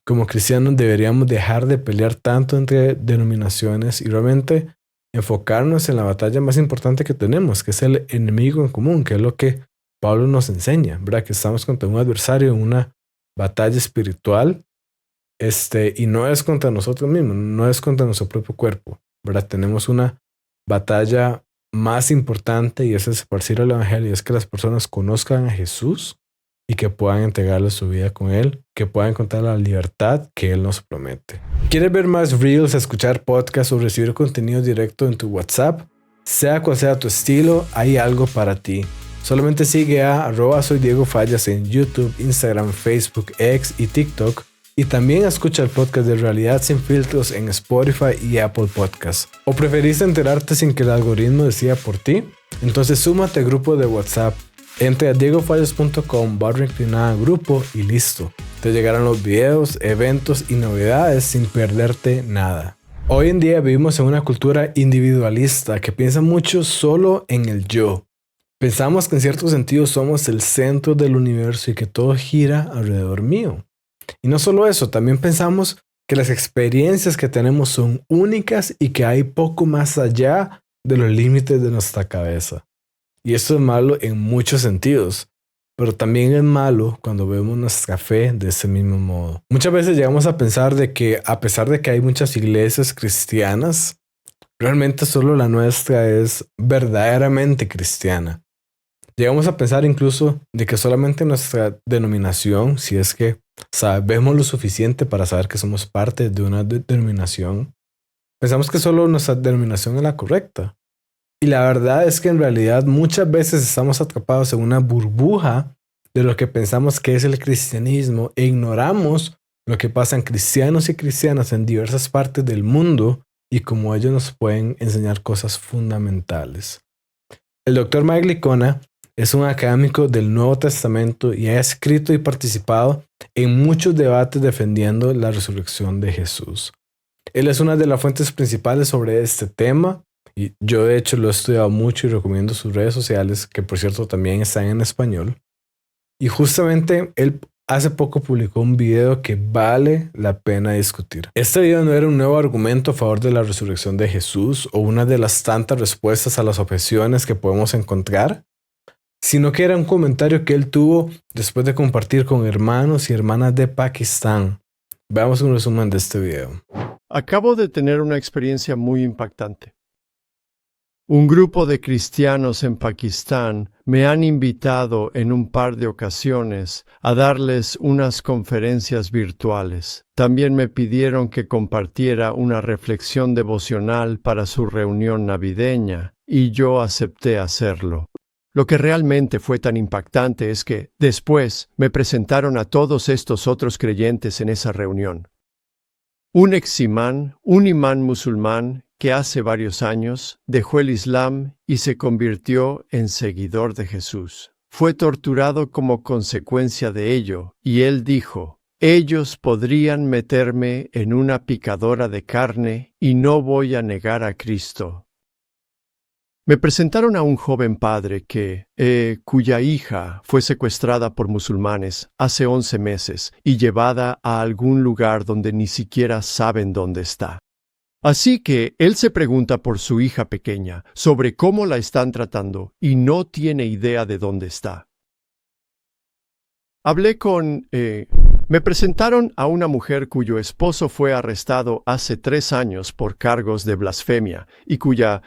como cristianos deberíamos dejar de pelear tanto entre denominaciones y realmente enfocarnos en la batalla más importante que tenemos, que es el enemigo en común, que es lo que Pablo nos enseña, ¿verdad? Que estamos contra un adversario en una batalla espiritual, y no es contra nosotros mismos, no es contra nuestro propio cuerpo, ¿verdad? Tenemos una batalla más importante y es esparcir el evangelio, es que las personas conozcan a Jesús y que puedan entregarle su vida con Él, que puedan encontrar la libertad que Él nos promete. ¿Quieres ver más reels, escuchar podcasts o recibir contenido directo en tu WhatsApp? Sea cual sea tu estilo, hay algo para ti. Solamente sigue a @soydiegofallas en YouTube, Instagram, Facebook, X y TikTok. Y también escucha el podcast de Realidad Sin Filtros en Spotify y Apple Podcasts. ¿O preferiste enterarte sin que el algoritmo decida por ti? Entonces súmate al grupo de WhatsApp. Entre a diegofallas.com/grupo y listo. Te llegarán los videos, eventos y novedades sin perderte nada. Hoy en día vivimos en una cultura individualista que piensa mucho solo en el yo. Pensamos que en cierto sentido somos el centro del universo y que todo gira alrededor mío. Y no solo eso, también pensamos que las experiencias que tenemos son únicas y que hay poco más allá de los límites de nuestra cabeza. Y esto es malo en muchos sentidos, pero también es malo cuando vemos nuestra fe de ese mismo modo. Muchas veces llegamos a pensar de que a pesar de que hay muchas iglesias cristianas, realmente solo la nuestra es verdaderamente cristiana. Llegamos a pensar incluso de que solamente nuestra denominación, si es que sabemos lo suficiente para saber que somos parte de una denominación, pensamos que solo nuestra denominación es la correcta. Y la verdad es que en realidad muchas veces estamos atrapados en una burbuja de lo que pensamos que es el cristianismo e ignoramos lo que pasa en cristianos y cristianas en diversas partes del mundo y cómo ellos nos pueden enseñar cosas fundamentales. El Dr. Mike Licona es un académico del Nuevo Testamento y ha escrito y participado en muchos debates defendiendo la resurrección de Jesús. Él es una de las fuentes principales sobre este tema y yo de hecho lo he estudiado mucho y recomiendo sus redes sociales, que por cierto también están en español. Y justamente él hace poco publicó un video que vale la pena discutir. Este video no era un nuevo argumento a favor de la resurrección de Jesús o una de las tantas respuestas a las objeciones que podemos encontrar, sino que era un comentario que él tuvo después de compartir con hermanos y hermanas de Pakistán. Veamos un resumen de este video. Acabo de tener una experiencia muy impactante. Un grupo de cristianos en Pakistán me han invitado en un par de ocasiones a darles unas conferencias virtuales. También me pidieron que compartiera una reflexión devocional para su reunión navideña, y yo acepté hacerlo. Lo que realmente fue tan impactante es que, después, me presentaron a todos estos otros creyentes en esa reunión. Un eximán, un imán musulmán, que hace varios años dejó el Islam y se convirtió en seguidor de Jesús. Fue torturado como consecuencia de ello, y él dijo: ellos podrían meterme en una picadora de carne y no voy a negar a Cristo. Me presentaron a un joven padre cuya hija fue secuestrada por musulmanes hace 11 meses y llevada a algún lugar donde ni siquiera saben dónde está. Así que él se pregunta por su hija pequeña, sobre cómo la están tratando, y no tiene idea de dónde está. Me presentaron a una mujer cuyo esposo fue arrestado hace 3 años por cargos de blasfemia y cuya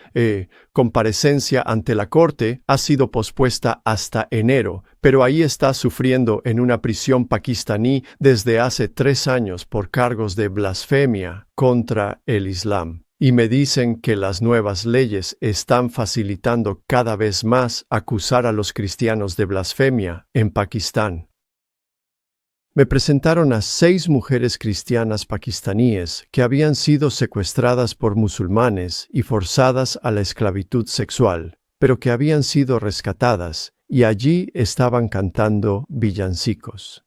comparecencia ante la corte ha sido pospuesta hasta enero, pero ahí está sufriendo en una prisión pakistaní desde hace 3 años por cargos de blasfemia contra el Islam. Y me dicen que las nuevas leyes están facilitando cada vez más acusar a los cristianos de blasfemia en Pakistán. Me presentaron a 6 mujeres cristianas pakistaníes que habían sido secuestradas por musulmanes y forzadas a la esclavitud sexual, pero que habían sido rescatadas y allí estaban cantando villancicos.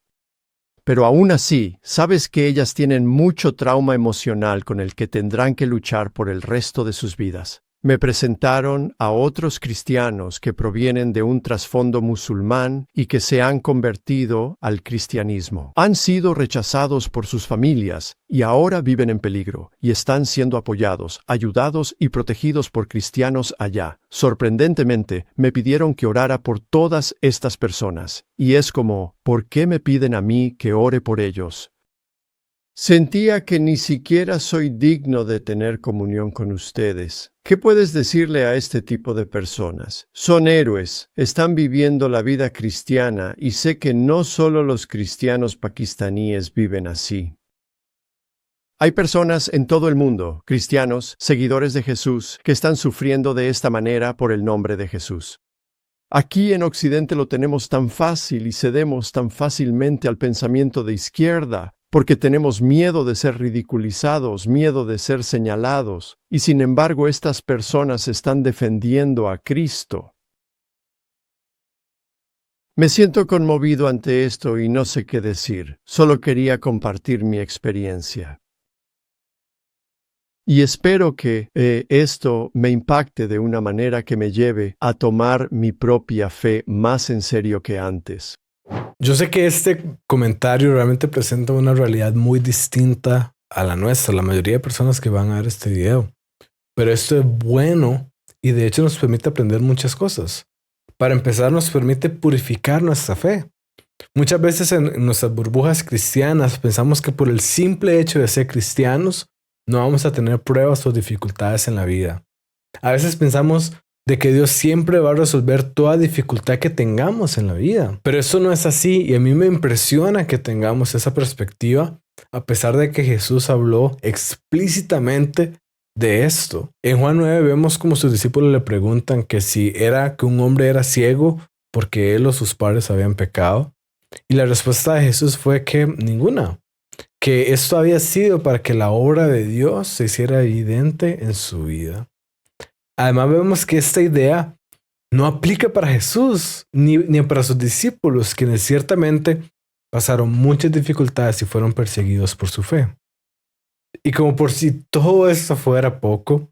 Pero aún así, sabes que ellas tienen mucho trauma emocional con el que tendrán que luchar por el resto de sus vidas. Me presentaron a otros cristianos que provienen de un trasfondo musulmán y que se han convertido al cristianismo. Han sido rechazados por sus familias y ahora viven en peligro y están siendo apoyados, ayudados y protegidos por cristianos allá. Sorprendentemente, me pidieron que orara por todas estas personas. Y es como, ¿por qué me piden a mí que ore por ellos? Sentía que ni siquiera soy digno de tener comunión con ustedes. ¿Qué puedes decirle a este tipo de personas? Son héroes, están viviendo la vida cristiana y sé que no solo los cristianos pakistaníes viven así. Hay personas en todo el mundo, cristianos, seguidores de Jesús, que están sufriendo de esta manera por el nombre de Jesús. Aquí en Occidente lo tenemos tan fácil y cedemos tan fácilmente al pensamiento de izquierda, porque tenemos miedo de ser ridiculizados, miedo de ser señalados, y sin embargo estas personas están defendiendo a Cristo. Me siento conmovido ante esto y no sé qué decir, solo quería compartir mi experiencia. Y espero que esto me impacte de una manera que me lleve a tomar mi propia fe más en serio que antes. Yo sé que este comentario realmente presenta una realidad muy distinta a la nuestra, la mayoría de personas que van a ver este video. Pero esto es bueno y de hecho nos permite aprender muchas cosas. Para empezar, nos permite purificar nuestra fe. Muchas veces en nuestras burbujas cristianas pensamos que por el simple hecho de ser cristianos no vamos a tener pruebas o dificultades en la vida. A veces pensamos de que Dios siempre va a resolver toda dificultad que tengamos en la vida. Pero eso no es así y a mí me impresiona que tengamos esa perspectiva a pesar de que Jesús habló explícitamente de esto. En Juan 9 vemos como sus discípulos le preguntan que si era que un hombre era ciego porque él o sus padres habían pecado. Y la respuesta de Jesús fue que ninguna, que esto había sido para que la obra de Dios se hiciera evidente en su vida. Además vemos que esta idea no aplica para Jesús ni para sus discípulos, quienes ciertamente pasaron muchas dificultades y fueron perseguidos por su fe. Y como por si todo esto fuera poco,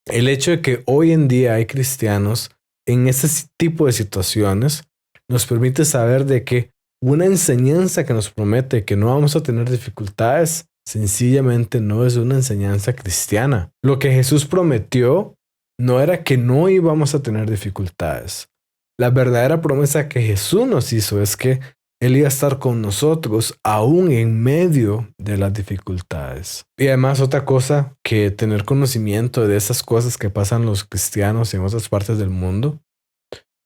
el hecho de que hoy en día hay cristianos en ese tipo de situaciones nos permite saber de que una enseñanza que nos promete que no vamos a tener dificultades sencillamente no es una enseñanza cristiana. Lo que Jesús prometió no era que no íbamos a tener dificultades. La verdadera promesa que Jesús nos hizo es que Él iba a estar con nosotros aún en medio de las dificultades. Y además otra cosa que tener conocimiento de esas cosas que pasan los cristianos en otras partes del mundo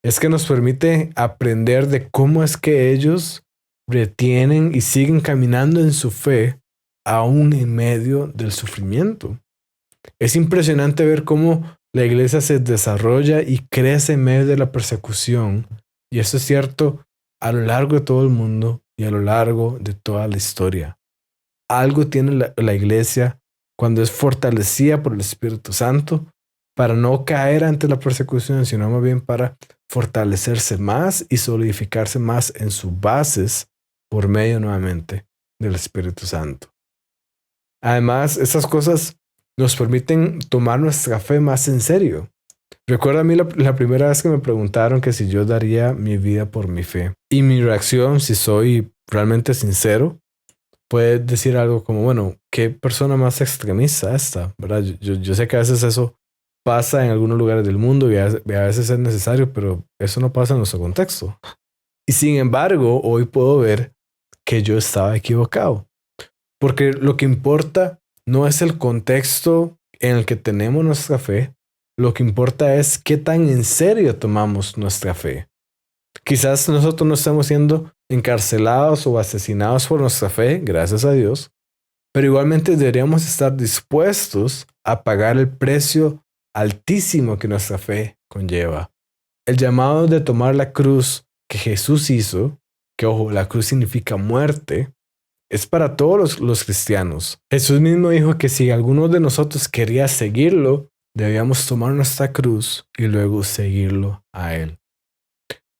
es que nos permite aprender de cómo es que ellos retienen y siguen caminando en su fe aún en medio del sufrimiento. Es impresionante ver cómo la iglesia se desarrolla y crece en medio de la persecución. Y eso es cierto a lo largo de todo el mundo y a lo largo de toda la historia. Algo tiene la iglesia cuando es fortalecida por el Espíritu Santo para no caer ante la persecución, sino más bien para fortalecerse más y solidificarse más en sus bases por medio nuevamente del Espíritu Santo. Además, estas cosas nos permiten tomar nuestra fe más en serio. Recuerdo a mí la primera vez que me preguntaron que si yo daría mi vida por mi fe. Y mi reacción, si soy realmente sincero, puede decir algo como, bueno, ¿qué persona más extremista esta? ¿Verdad? Yo sé que a veces eso pasa en algunos lugares del mundo y a veces es necesario, pero eso no pasa en nuestro contexto. Y sin embargo, hoy puedo ver que yo estaba equivocado. Porque lo que importa no es el contexto en el que tenemos nuestra fe, lo que importa es qué tan en serio tomamos nuestra fe. Quizás nosotros no estamos siendo encarcelados o asesinados por nuestra fe, gracias a Dios, pero igualmente deberíamos estar dispuestos a pagar el precio altísimo que nuestra fe conlleva. El llamado de tomar la cruz que Jesús hizo, que ojo, la cruz significa muerte, es para todos los cristianos. Jesús mismo dijo que si alguno de nosotros quería seguirlo, debíamos tomar nuestra cruz y luego seguirlo a Él.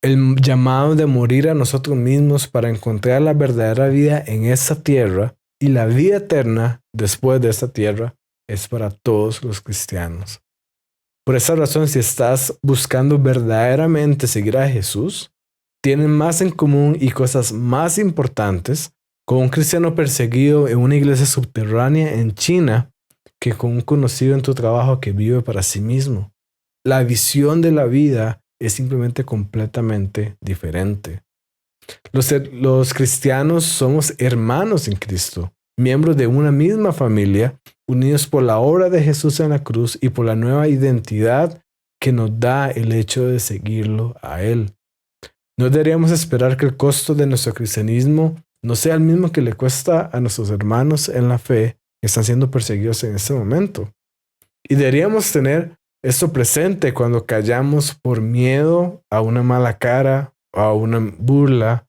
El llamado de morir a nosotros mismos para encontrar la verdadera vida en esta tierra y la vida eterna después de esta tierra es para todos los cristianos. Por esa razón, si estás buscando verdaderamente seguir a Jesús, tienen más en común y cosas más importantes con un cristiano perseguido en una iglesia subterránea en China que con un conocido en tu trabajo que vive para sí mismo. La visión de la vida es simplemente completamente diferente. Los cristianos somos hermanos en Cristo, miembros de una misma familia, unidos por la obra de Jesús en la cruz y por la nueva identidad que nos da el hecho de seguirlo a Él. No deberíamos esperar que el costo de nuestro cristianismo no sea el mismo que le cuesta a nuestros hermanos en la fe que están siendo perseguidos en este momento. Y deberíamos tener esto presente cuando callamos por miedo a una mala cara o a una burla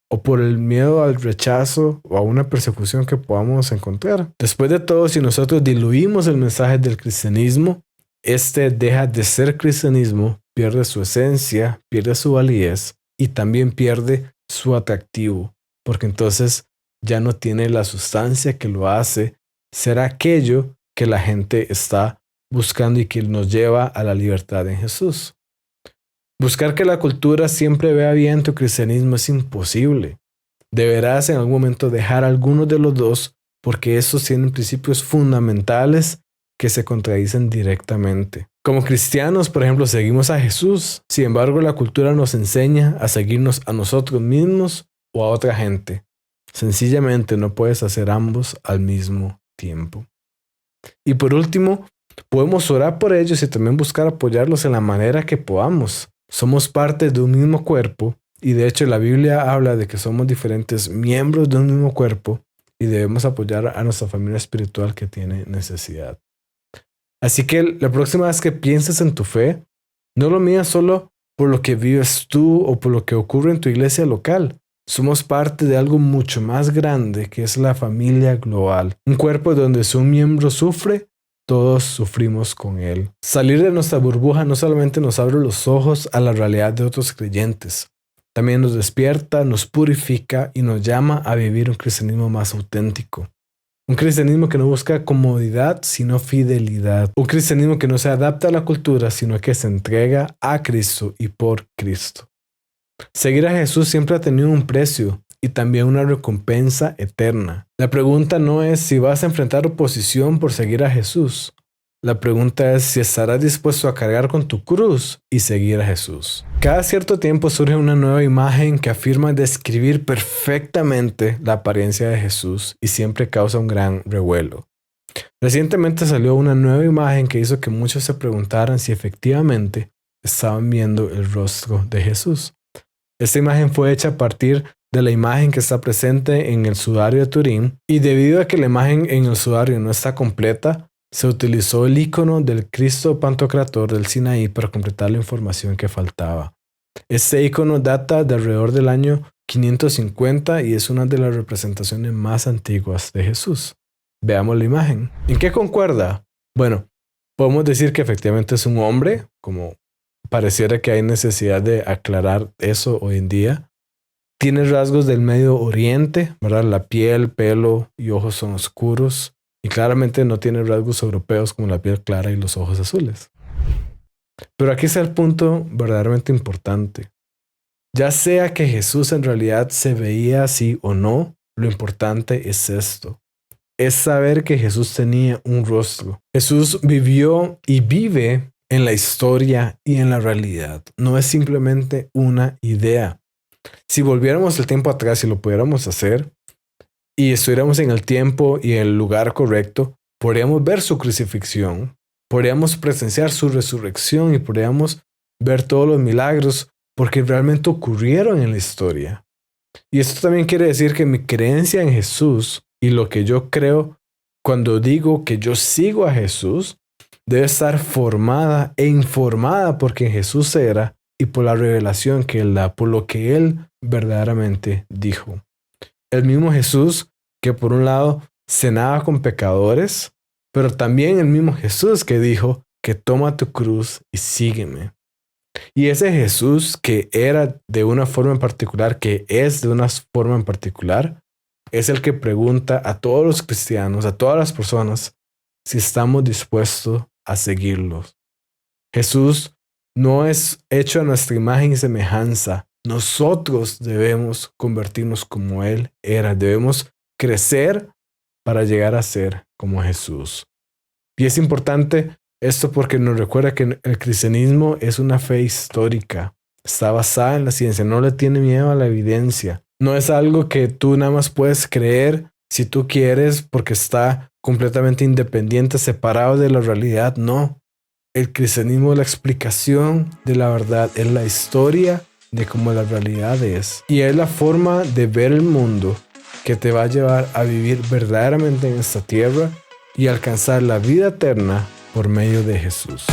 o por el miedo al rechazo o a una persecución que podamos encontrar. Después de todo, si nosotros diluimos el mensaje del cristianismo, este deja de ser cristianismo, pierde su esencia, pierde su validez y también pierde su atractivo, porque entonces ya no tiene la sustancia que lo hace ser aquello que la gente está buscando y que nos lleva a la libertad en Jesús. Buscar que la cultura siempre vea bien tu cristianismo es imposible. Deberás en algún momento dejar algunos de los dos porque estos tienen principios fundamentales que se contradicen directamente. Como cristianos, por ejemplo, seguimos a Jesús. Sin embargo, la cultura nos enseña a seguirnos a nosotros mismos o a otra gente. Sencillamente no puedes hacer ambos al mismo tiempo. Y por último, podemos orar por ellos y también buscar apoyarlos en la manera que podamos. Somos parte de un mismo cuerpo y de hecho la Biblia habla de que somos diferentes miembros de un mismo cuerpo y debemos apoyar a nuestra familia espiritual que tiene necesidad. Así que la próxima vez que pienses en tu fe, no lo midas solo por lo que vives tú o por lo que ocurre en tu iglesia local. Somos parte de algo mucho más grande que es la familia global. Un cuerpo donde si un miembro sufre, todos sufrimos con él. Salir de nuestra burbuja no solamente nos abre los ojos a la realidad de otros creyentes, también nos despierta, nos purifica y nos llama a vivir un cristianismo más auténtico. Un cristianismo que no busca comodidad, sino fidelidad. Un cristianismo que no se adapta a la cultura, sino que se entrega a Cristo y por Cristo. Seguir a Jesús siempre ha tenido un precio y también una recompensa eterna. La pregunta no es si vas a enfrentar oposición por seguir a Jesús. La pregunta es si estarás dispuesto a cargar con tu cruz y seguir a Jesús. Cada cierto tiempo surge una nueva imagen que afirma describir perfectamente la apariencia de Jesús y siempre causa un gran revuelo. Recientemente salió una nueva imagen que hizo que muchos se preguntaran si efectivamente estaban viendo el rostro de Jesús. Esta imagen fue hecha a partir de la imagen que está presente en el sudario de Turín, y debido a que la imagen en el sudario no está completa, se utilizó el icono del Cristo Pantocrator del Sinaí para completar la información que faltaba. Este icono data de alrededor del año 550 y es una de las representaciones más antiguas de Jesús. Veamos la imagen. ¿En qué concuerda? Bueno, podemos decir que efectivamente es un hombre, como pareciera que hay necesidad de aclarar eso hoy en día. Tiene rasgos del Medio Oriente, ¿verdad? La piel, pelo y ojos son oscuros. Y claramente no tiene rasgos europeos como la piel clara y los ojos azules. Pero aquí está el punto verdaderamente importante. Ya sea que Jesús en realidad se veía así o no, lo importante es esto. Es saber que Jesús tenía un rostro. Jesús vivió y vive en la historia y en la realidad. No es simplemente una idea. Si volviéramos el tiempo atrás y lo pudiéramos hacer, y estuviéramos en el tiempo y en el lugar correcto, podríamos ver su crucifixión, podríamos presenciar su resurrección y podríamos ver todos los milagros porque realmente ocurrieron en la historia. Y esto también quiere decir que mi creencia en Jesús y lo que yo creo cuando digo que yo sigo a Jesús debe estar formada e informada por quien Jesús era y por la revelación que Él da, por lo que Él verdaderamente dijo. El mismo Jesús que por un lado cenaba con pecadores, pero también el mismo Jesús que dijo que toma tu cruz y sígueme. Y ese Jesús que era de una forma en particular, que es de una forma en particular, es el que pregunta a todos los cristianos, a todas las personas, si estamos dispuestos a seguirlos. Jesús no es hecho a nuestra imagen y semejanza. Nosotros debemos convertirnos como Él era. Debemos crecer para llegar a ser como Jesús. Y es importante esto porque nos recuerda que el cristianismo es una fe histórica. Está basada en la ciencia. No le tiene miedo a la evidencia. No es algo que tú nada más puedes creer si tú quieres porque está completamente independiente, separado de la realidad. No. El cristianismo es la explicación de la verdad. Es la historia de cómo la realidad es. Y es la forma de ver el mundo que te va a llevar a vivir verdaderamente en esta tierra y alcanzar la vida eterna por medio de Jesús.